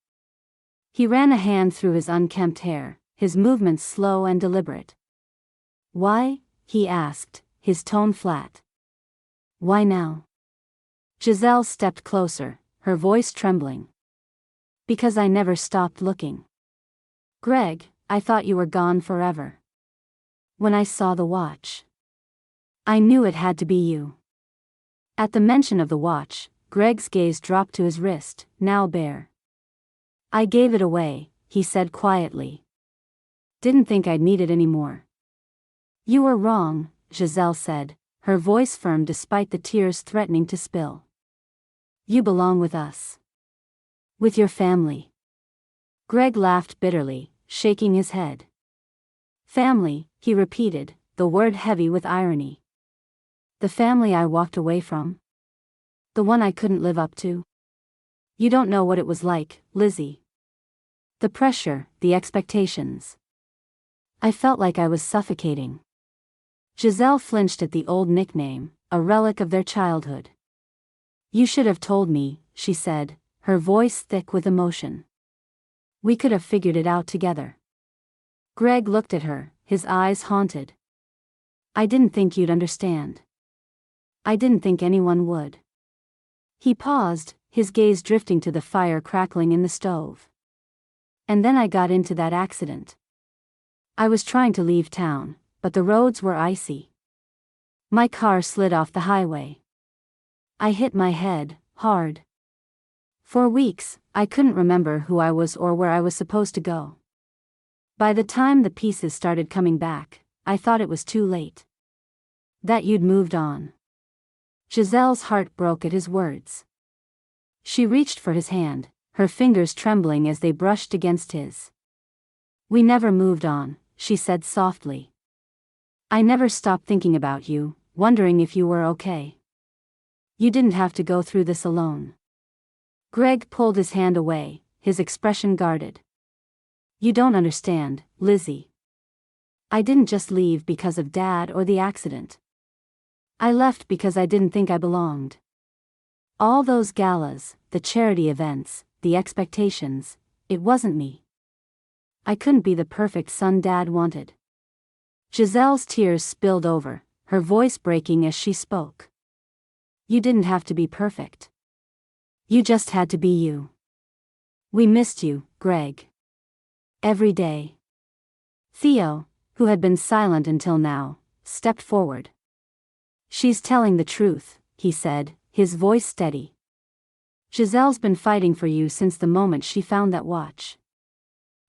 He ran a hand through his unkempt hair, his movements slow and deliberate. Why? He asked, his tone flat. Why now? Giselle stepped closer, her voice trembling. Because I never stopped looking. Greg, I thought you were gone forever. When I saw the watch, I knew it had to be you. At the mention of the watch, Greg's gaze dropped to his wrist, now bare. I gave it away, he said quietly. Didn't think I'd need it anymore. You were wrong, Giselle said, her voice firm despite the tears threatening to spill. You belong with us. With your family. Greg laughed bitterly, shaking his head. Family, he repeated, the word heavy with irony. The family I walked away from? The one I couldn't live up to? You don't know what it was like, Lizzie. The pressure, the expectations. I felt like I was suffocating. Giselle flinched at the old nickname, a relic of their childhood. You should have told me, she said, her voice thick with emotion. We could have figured it out together. Greg looked at her, his eyes haunted. I didn't think you'd understand. I didn't think anyone would. He paused, his gaze drifting to the fire crackling in the stove. And then I got into that accident. I was trying to leave town, but the roads were icy. My car slid off the highway. I hit my head, hard. For weeks, I couldn't remember who I was or where I was supposed to go. By the time the pieces started coming back, I thought it was too late. That you'd moved on. Giselle's heart broke at his words. She reached for his hand, her fingers trembling as they brushed against his. We never moved on, she said softly. I never stopped thinking about you, wondering if you were okay. You didn't have to go through this alone. Greg pulled his hand away, his expression guarded. You don't understand, Lizzie. I didn't just leave because of Dad or the accident. I left because I didn't think I belonged. All those galas, the charity events, the expectations, it wasn't me. I couldn't be the perfect son Dad wanted. Giselle's tears spilled over, her voice breaking as she spoke. You didn't have to be perfect. You just had to be you. We missed you, Greg. Every day. Theo, who had been silent until now, stepped forward. She's telling the truth, he said, his voice steady. Giselle's been fighting for you since the moment she found that watch.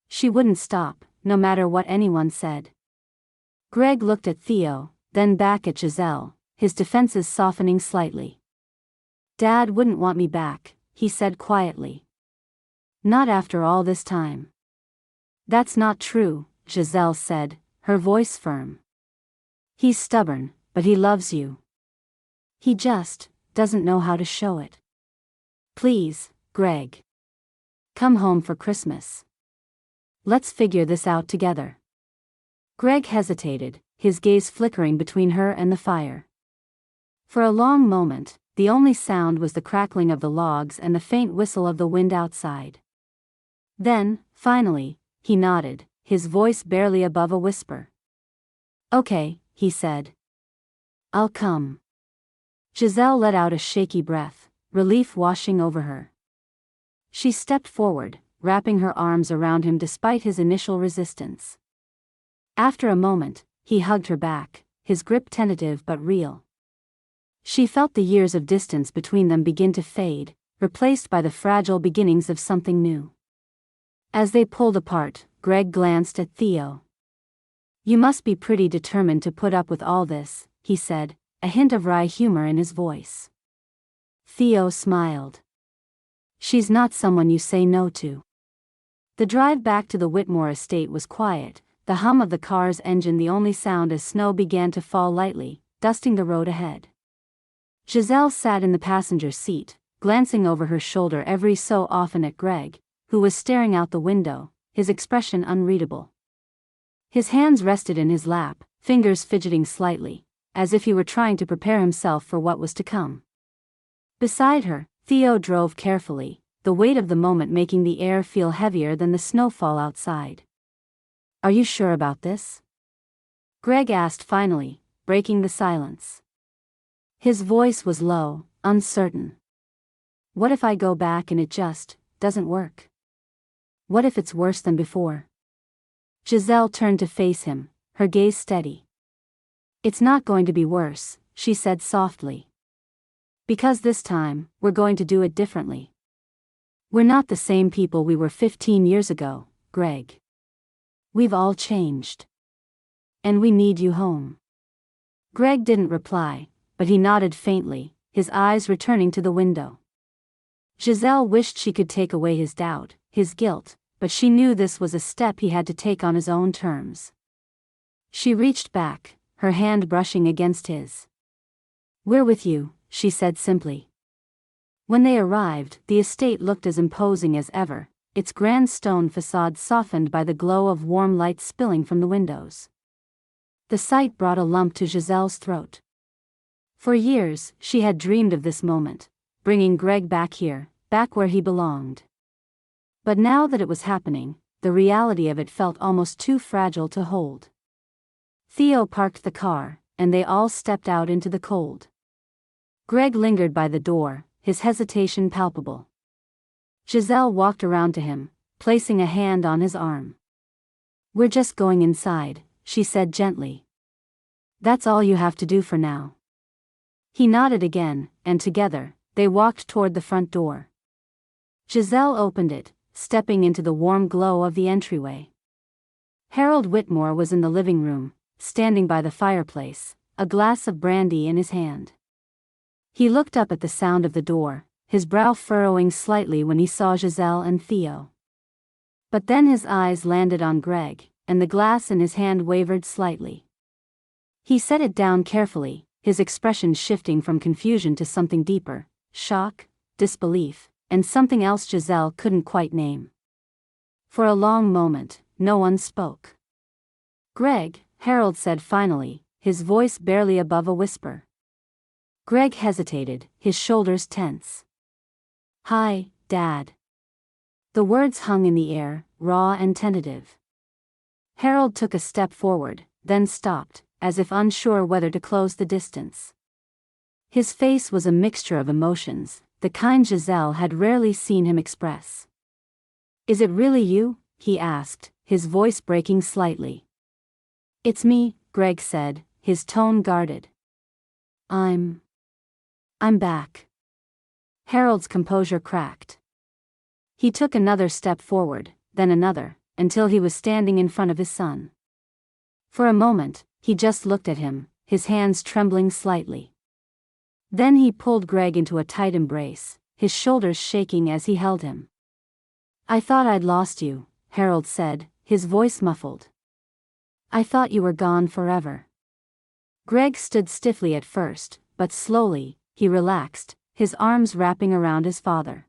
She wouldn't stop, no matter what anyone said. Greg looked at Theo, then back at Giselle, his defenses softening slightly. Dad wouldn't want me back, he said quietly. Not after all this time. That's not true, Giselle said, her voice firm. He's stubborn, but he loves you. He just doesn't know how to show it. Please, Greg. Come home for Christmas. Let's figure this out together. Greg hesitated, his gaze flickering between her and the fire. For a long moment, the only sound was the crackling of the logs and the faint whistle of the wind outside. Then, finally, he nodded, his voice barely above a whisper. Okay, he said. I'll come. Giselle let out a shaky breath, relief washing over her. She stepped forward, wrapping her arms around him despite his initial resistance. After a moment, he hugged her back, his grip tentative but real. She felt the years of distance between them begin to fade, replaced by the fragile beginnings of something new. As they pulled apart, Greg glanced at Theo. You must be pretty determined to put up with all this, he said, a hint of wry humor in his voice. Theo smiled. She's not someone you say no to. The drive back to the Whitmore estate was quiet, the hum of the car's engine the only sound as snow began to fall lightly, dusting the road ahead. Giselle sat in the passenger seat, glancing over her shoulder every so often at Greg, who was staring out the window, his expression unreadable. His hands rested in his lap, fingers fidgeting slightly, as if he were trying to prepare himself for what was to come. Beside her, Theo drove carefully, the weight of the moment making the air feel heavier than the snowfall outside. Are you sure about this? Greg asked finally, breaking the silence. His voice was low, uncertain. What if I go back and it just doesn't work? What if it's worse than before? Giselle turned to face him, her gaze steady. It's not going to be worse, she said softly. Because this time, we're going to do it differently. We're not the same people we were 15 years ago, Greg. We've all changed. And we need you home. Greg didn't reply, but he nodded faintly, his eyes returning to the window. Giselle wished she could take away his doubt, his guilt, but she knew this was a step he had to take on his own terms. She reached back, her hand brushing against his. We're with you, she said simply. When they arrived, the estate looked as imposing as ever, its grand stone facade softened by the glow of warm light spilling from the windows. The sight brought a lump to Giselle's throat. For years, she had dreamed of this moment, bringing Greg back here, back where he belonged. But now that it was happening, the reality of it felt almost too fragile to hold. Theo parked the car, and they all stepped out into the cold. Greg lingered by the door, his hesitation palpable. Giselle walked around to him, placing a hand on his arm. "We're just going inside," she said gently. "That's all you have to do for now." He nodded again, and together, they walked toward the front door. Giselle opened it, stepping into the warm glow of the entryway. Harold Whitmore was in the living room, standing by the fireplace, a glass of brandy in his hand. He looked up at the sound of the door, his brow furrowing slightly when he saw Giselle and Theo. But then his eyes landed on Greg, and the glass in his hand wavered slightly. He set it down carefully, his expression shifting from confusion to something deeper, shock, disbelief, and something else Giselle couldn't quite name. For a long moment, no one spoke. "Greg," Harold said finally, his voice barely above a whisper. Greg hesitated, his shoulders tense. "Hi, Dad." The words hung in the air, raw and tentative. Harold took a step forward, then stopped, as if unsure whether to close the distance. His face was a mixture of emotions, the kind Giselle had rarely seen him express. "Is it really you?" he asked, his voice breaking slightly. "It's me," Greg said, his tone guarded. I'm back." Harold's composure cracked. He took another step forward, then another, until he was standing in front of his son. For a moment, he just looked at him, his hands trembling slightly. Then he pulled Greg into a tight embrace, his shoulders shaking as he held him. "I thought I'd lost you," Harold said, his voice muffled. "I thought you were gone forever." Greg stood stiffly at first, but slowly, he relaxed, his arms wrapping around his father.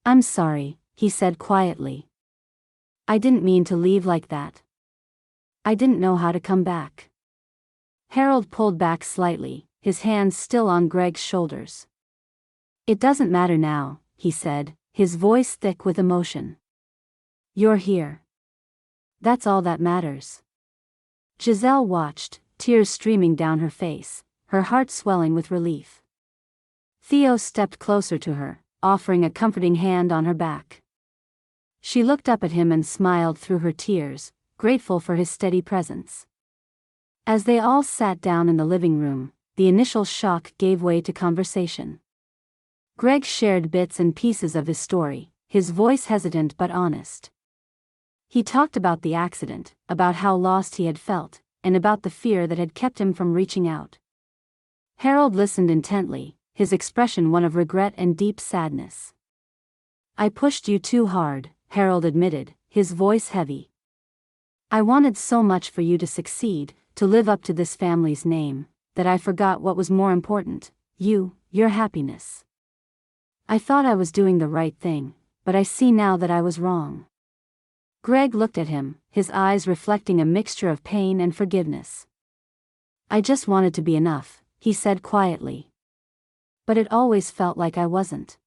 "I'm sorry," he said quietly. "I didn't mean to leave like that. I didn't know how to come back." Harold pulled back slightly, his hands still on Greg's shoulders. "It doesn't matter now," he said, his voice thick with emotion. "You're here. That's all that matters." Giselle watched, tears streaming down her face, her heart swelling with relief. Theo stepped closer to her, offering a comforting hand on her back. She looked up at him and smiled through her tears, grateful for his steady presence. As they all sat down in the living room, the initial shock gave way to conversation. Greg shared bits and pieces of his story, his voice hesitant but honest. He talked about the accident, about how lost he had felt, and about the fear that had kept him from reaching out. Harold listened intently, his expression one of regret and deep sadness. "I pushed you too hard," Harold admitted, his voice heavy. "I wanted so much for you to succeed, to live up to this family's name, that I forgot what was more important, your happiness. I thought I was doing the right thing, but I see now that I was wrong." Greg looked at him, his eyes reflecting a mixture of pain and forgiveness. "I just wanted to be enough," he said quietly. "But it always felt like I wasn't."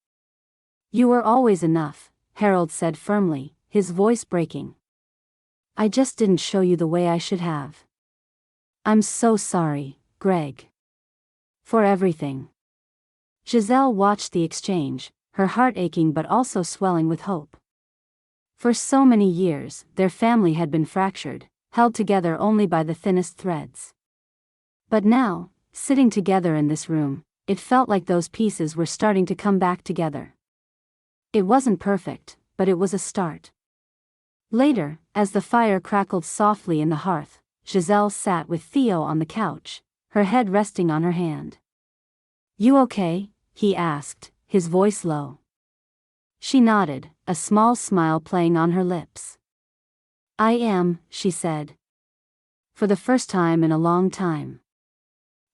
"You were always enough," Harold said firmly, his voice breaking. "I just didn't show you the way I should have. I'm so sorry, Greg. For everything." Giselle watched the exchange, her heart aching but also swelling with hope. For so many years, their family had been fractured, held together only by the thinnest threads. But now, sitting together in this room, it felt like those pieces were starting to come back together. It wasn't perfect, but it was a start. Later, as the fire crackled softly in the hearth, Giselle sat with Theo on the couch, her head resting on her hand. "You okay?" he asked, his voice low. She nodded, a small smile playing on her lips. "I am," she said. "For the first time in a long time."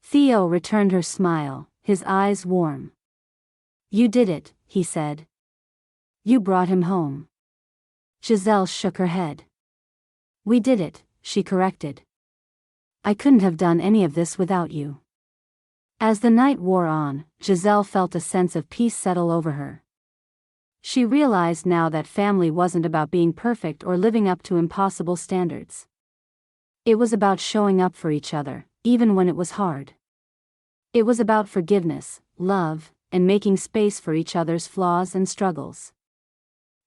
Theo returned her smile, his eyes warm. You did it, he said. You brought him home. Giselle shook her head. We did it, she corrected. I couldn't have done any of this without you. As the night wore on, Giselle felt a sense of peace settle over her. She realized now that family wasn't about being perfect or living up to impossible standards. It was about showing up for each other, even when it was hard. It was about forgiveness, love, and making space for each other's flaws and struggles.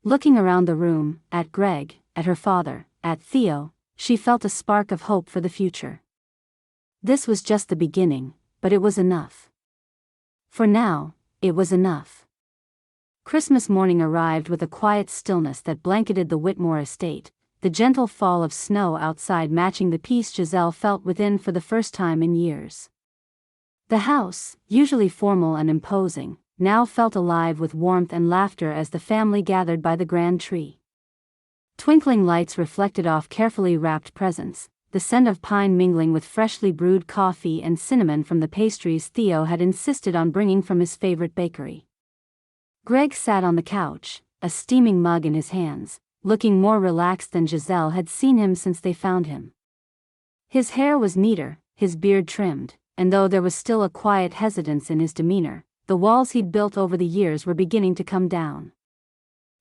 Looking around the room, at Greg, at her father, at Theo, she felt a spark of hope for the future. This was just the beginning, but it was enough. For now, it was enough. Christmas morning arrived with a quiet stillness that blanketed the Whitmore estate, the gentle fall of snow outside matching the peace Giselle felt within for the first time in years. The house, usually formal and imposing, now felt alive with warmth and laughter as the family gathered by the grand tree. Twinkling lights reflected off carefully wrapped presents, the scent of pine mingling with freshly brewed coffee and cinnamon from the pastries Theo had insisted on bringing from his favorite bakery. Greg sat on the couch, a steaming mug in his hands, looking more relaxed than Giselle had seen him since they found him. His hair was neater, his beard trimmed, and though there was still a quiet hesitance in his demeanor, the walls he'd built over the years were beginning to come down.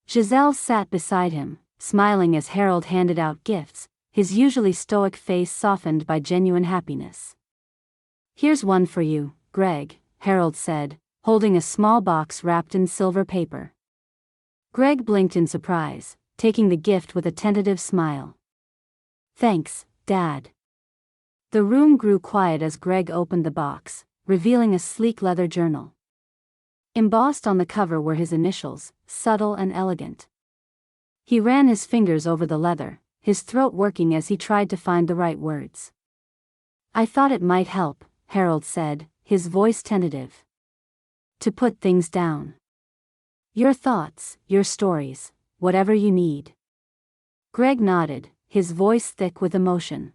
Giselle sat beside him, smiling as Harold handed out gifts, his usually stoic face softened by genuine happiness. Here's one for you, Greg, Harold said, holding a small box wrapped in silver paper. Greg blinked in surprise, taking the gift with a tentative smile. Thanks, Dad. The room grew quiet as Greg opened the box, revealing a sleek leather journal. Embossed on the cover were his initials, subtle and elegant. He ran his fingers over the leather, his throat working as he tried to find the right words. I thought it might help, Harold said, his voice tentative. To put things down. Your thoughts, your stories, whatever you need. Greg nodded, his voice thick with emotion.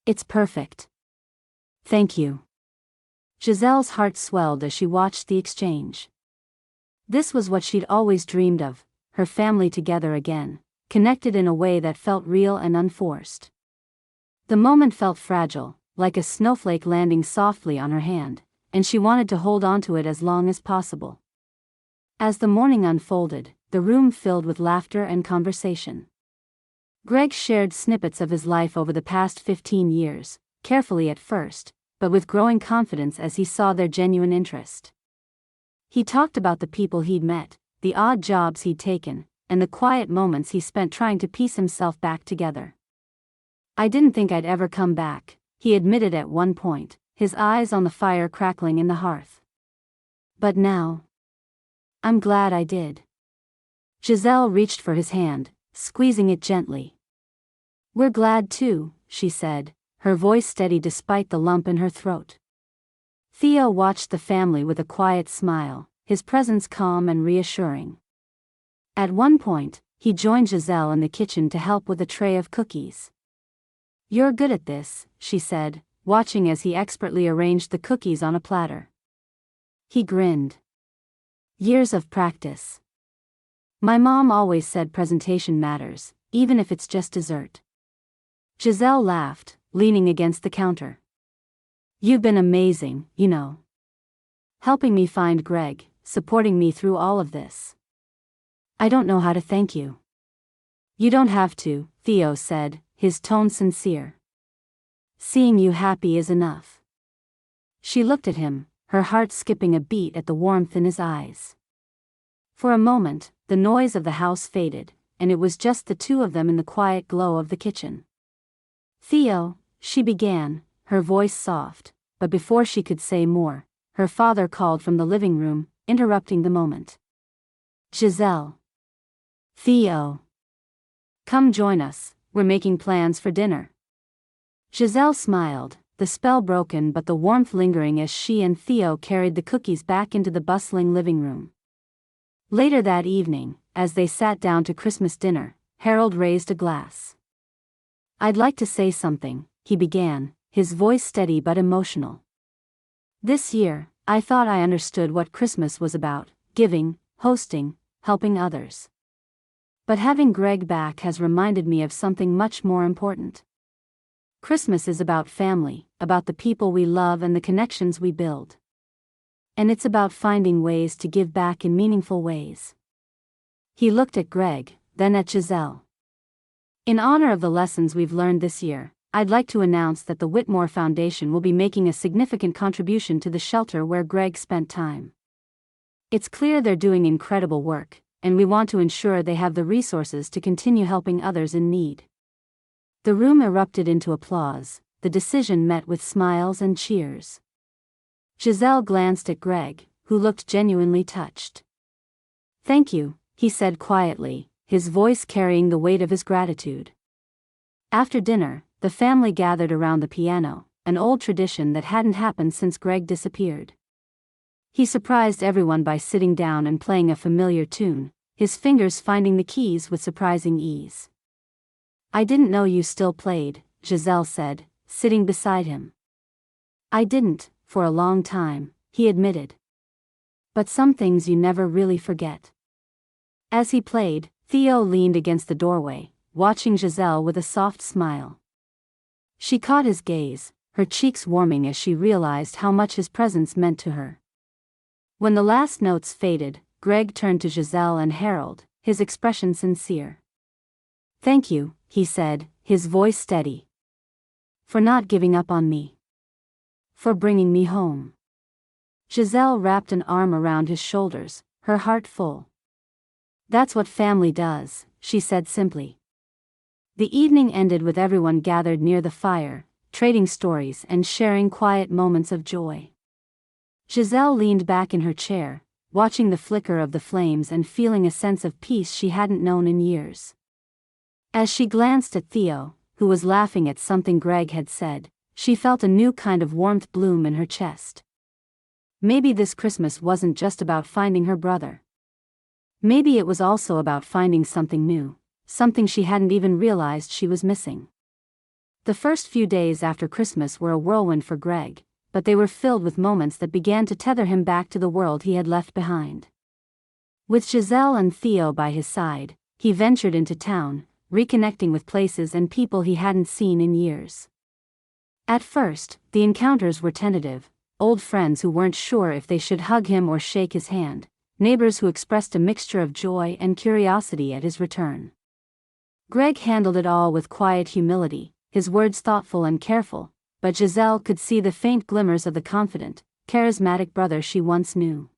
It's perfect. Thank you. Giselle's heart swelled as she watched the exchange. This was what she'd always dreamed of, her family together again, connected in a way that felt real and unforced. The moment felt fragile, like a snowflake landing softly on her hand, and she wanted to hold on to it as long as possible. As the morning unfolded, the room filled with laughter and conversation. Greg shared snippets of his life over the past 15 years, carefully at first, but with growing confidence as he saw their genuine interest. He talked about the people he'd met, the odd jobs he'd taken, and the quiet moments he spent trying to piece himself back together. I didn't think I'd ever come back, he admitted at one point, his eyes on the fire crackling in the hearth. But now, I'm glad I did. Giselle reached for his hand, squeezing it gently. We're glad too, she said, her voice steady despite the lump in her throat. Theo watched the family with a quiet smile, his presence calm and reassuring. At one point, he joined Giselle in the kitchen to help with a tray of cookies. You're good at this, she said, watching as he expertly arranged the cookies on a platter. He grinned. Years of practice. My mom always said presentation matters, even if it's just dessert. Giselle laughed, leaning against the counter. You've been amazing, you know. Helping me find Greg, supporting me through all of this. I don't know how to thank you. You don't have to, Theo said, his tone sincere. Seeing you happy is enough. She looked at him, her heart skipping a beat at the warmth in his eyes. For a moment, the noise of the house faded, and it was just the two of them in the quiet glow of the kitchen. Theo, she began, her voice soft, but before she could say more, her father called from the living room, interrupting the moment. Giselle. Theo. Come join us, we're making plans for dinner. Giselle smiled, the spell broken but the warmth lingering as she and Theo carried the cookies back into the bustling living room. Later that evening, as they sat down to Christmas dinner, Harold raised a glass. I'd like to say something, he began, his voice steady but emotional. This year, I thought I understood what Christmas was about: giving, hosting, helping others. But having Greg back has reminded me of something much more important. Christmas is about family, about the people we love and the connections we build. And it's about finding ways to give back in meaningful ways. He looked at Greg, then at Giselle. In honor of the lessons we've learned this year, I'd like to announce that the Whitmore Foundation will be making a significant contribution to the shelter where Greg spent time. It's clear they're doing incredible work, and we want to ensure they have the resources to continue helping others in need. The room erupted into applause, the decision met with smiles and cheers. Giselle glanced at Greg, who looked genuinely touched. "Thank you," he said quietly, his voice carrying the weight of his gratitude. After dinner, the family gathered around the piano, an old tradition that hadn't happened since Greg disappeared. He surprised everyone by sitting down and playing a familiar tune, his fingers finding the keys with surprising ease. "I didn't know you still played," Giselle said, sitting beside him. "I didn't, for a long time," he admitted. "But some things you never really forget." As he played, Theo leaned against the doorway, watching Giselle with a soft smile. She caught his gaze, her cheeks warming as she realized how much his presence meant to her. When the last notes faded, Greg turned to Giselle and Harold, his expression sincere. "Thank you," he said, his voice steady. "For not giving up on me. For bringing me home." Giselle wrapped an arm around his shoulders, her heart full. "That's what family does," she said simply. The evening ended with everyone gathered near the fire, trading stories and sharing quiet moments of joy. Giselle leaned back in her chair, watching the flicker of the flames and feeling a sense of peace she hadn't known in years. As she glanced at Theo, who was laughing at something Greg had said, she felt a new kind of warmth bloom in her chest. Maybe this Christmas wasn't just about finding her brother. Maybe it was also about finding something new, something she hadn't even realized she was missing. The first few days after Christmas were a whirlwind for Greg, but they were filled with moments that began to tether him back to the world he had left behind. With Giselle and Theo by his side, he ventured into town, reconnecting with places and people he hadn't seen in years. At first, the encounters were tentative: old friends who weren't sure if they should hug him or shake his hand, neighbors who expressed a mixture of joy and curiosity at his return. Greg handled it all with quiet humility, his words thoughtful and careful, but Giselle could see the faint glimmers of the confident, charismatic brother she once knew.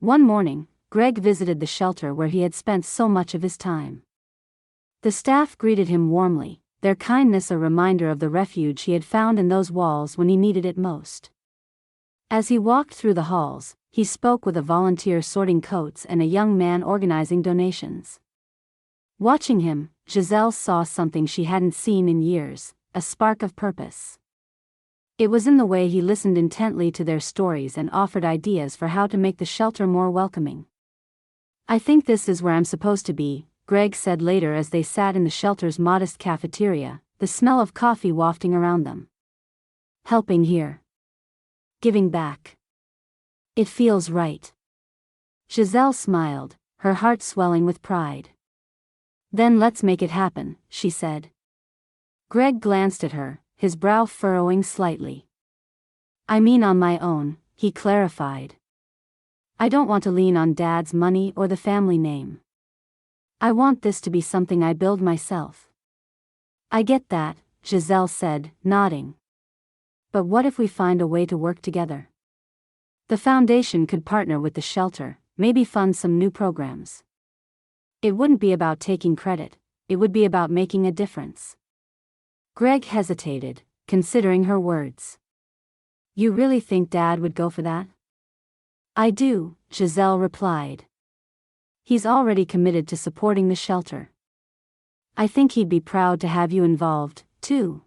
One morning, Greg visited the shelter where he had spent so much of his time. The staff greeted him warmly, their kindness a reminder of the refuge he had found in those walls when he needed it most. As he walked through the halls, he spoke with a volunteer sorting coats and a young man organizing donations. Watching him, Giselle saw something she hadn't seen in years: a spark of purpose. It was in the way he listened intently to their stories and offered ideas for how to make the shelter more welcoming. "I think this is where I'm supposed to be," Greg said later as they sat in the shelter's modest cafeteria, the smell of coffee wafting around them. "Helping here. Giving back. It feels right." Giselle smiled, her heart swelling with pride. "Then let's make it happen," she said. Greg glanced at her, his brow furrowing slightly. "I mean on my own," he clarified. "I don't want to lean on Dad's money or the family name. I want this to be something I build myself." "I get that," Giselle said, nodding. "But what if we find a way to work together? The foundation could partner with the shelter, maybe fund some new programs. It wouldn't be about taking credit, it would be about making a difference." Greg hesitated, considering her words. "You really think Dad would go for that?" "I do," Giselle replied. "He's already committed to supporting the shelter. I think he'd be proud to have you involved, too."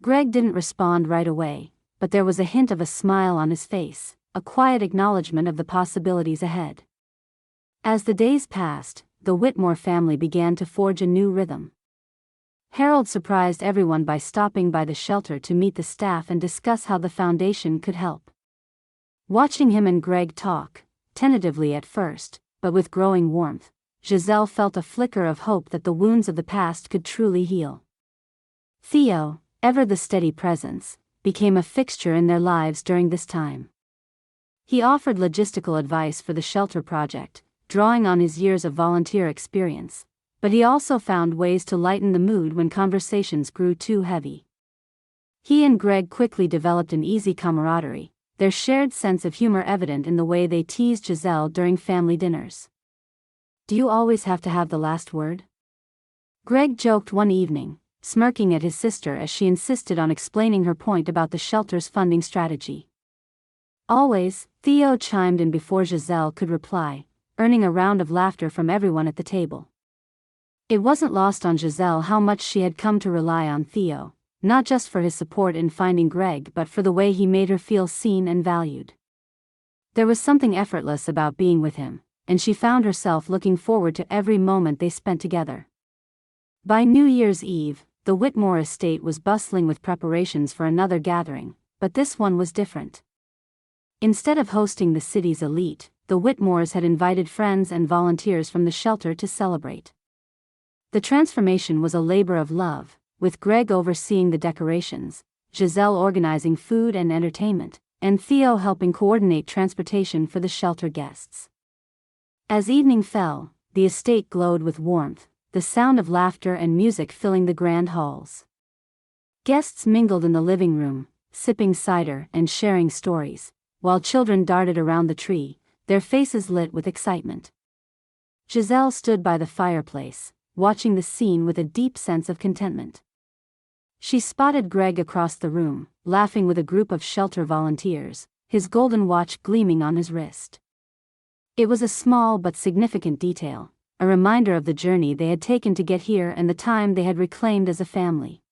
Greg didn't respond right away, but there was a hint of a smile on his face, a quiet acknowledgement of the possibilities ahead. As the days passed, the Whitmore family began to forge a new rhythm. Harold surprised everyone by stopping by the shelter to meet the staff and discuss how the foundation could help. Watching him and Greg talk, tentatively at first, but with growing warmth, Giselle felt a flicker of hope that the wounds of the past could truly heal. Theo, ever the steady presence, became a fixture in their lives during this time. He offered logistical advice for the shelter project, drawing on his years of volunteer experience, but he also found ways to lighten the mood when conversations grew too heavy. He and Greg quickly developed an easy camaraderie, their shared sense of humor evident in the way they teased Giselle during family dinners. "Do you always have to have the last word?" Greg joked one evening, smirking at his sister as she insisted on explaining her point about the shelter's funding strategy. "Always," Theo chimed in before Giselle could reply, earning a round of laughter from everyone at the table. It wasn't lost on Giselle how much she had come to rely on Theo, not just for his support in finding Greg but for the way he made her feel seen and valued. There was something effortless about being with him, and she found herself looking forward to every moment they spent together. By New Year's Eve, the Whitmore estate was bustling with preparations for another gathering, but this one was different. Instead of hosting the city's elite, the Whitmores had invited friends and volunteers from the shelter to celebrate. The transformation was a labor of love, with Greg overseeing the decorations, Giselle organizing food and entertainment, and Theo helping coordinate transportation for the shelter guests. As evening fell, the estate glowed with warmth, the sound of laughter and music filling the grand halls. Guests mingled in the living room, sipping cider and sharing stories, while children darted around the tree, their faces lit with excitement. Giselle stood by the fireplace, watching the scene with a deep sense of contentment. She spotted Greg across the room, laughing with a group of shelter volunteers, his golden watch gleaming on his wrist. It was a small but significant detail, a reminder of the journey they had taken to get here and the time they had reclaimed as a family.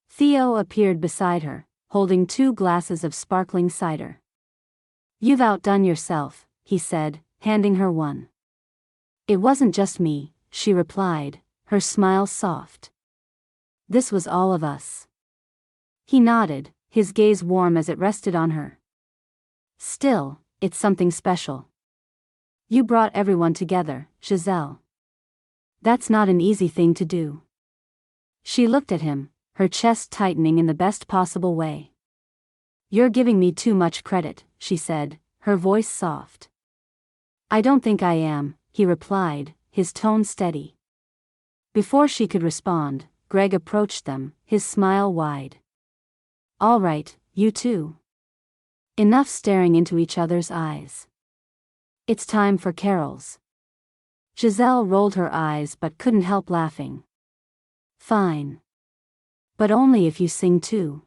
Theo appeared beside her, holding 2 glasses of sparkling cider. "You've outdone yourself," he said, handing her one. "It wasn't just me," she replied, her smile soft. "This was all of us." He nodded, his gaze warm as it rested on her. "Still, it's something special. You brought everyone together, Giselle. That's not an easy thing to do." She looked at him, her chest tightening in the best possible way. "You're giving me too much credit," she said, her voice soft. "I don't think I am," he replied, his tone steady. Before she could respond, Greg approached them, his smile wide. "All right, you two. Enough staring into each other's eyes. It's time for carols." Giselle rolled her eyes but couldn't help laughing. "Fine. But only if you sing too."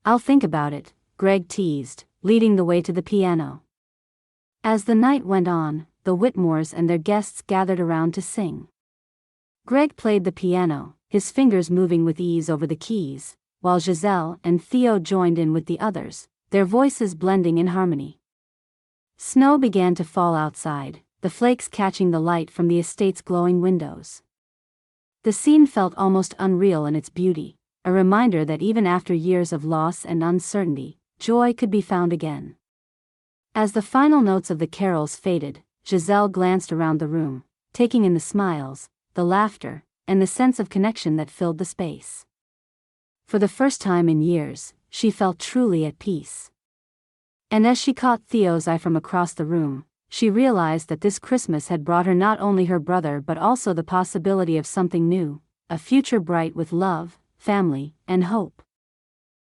"I'll think about it," Greg teased, leading the way to the piano. As the night went on, the Whitmores and their guests gathered around to sing. Greg played the piano, his fingers moving with ease over the keys, while Giselle and Theo joined in with the others, their voices blending in harmony. Snow began to fall outside, the flakes catching the light from the estate's glowing windows. The scene felt almost unreal in its beauty, a reminder that even after years of loss and uncertainty, joy could be found again. As the final notes of the carols faded, Giselle glanced around the room, taking in the smiles, the laughter, and the sense of connection that filled the space. For the first time in years, she felt truly at peace. And as she caught Theo's eye from across the room, she realized that this Christmas had brought her not only her brother but also the possibility of something new, a future bright with love, family, and hope.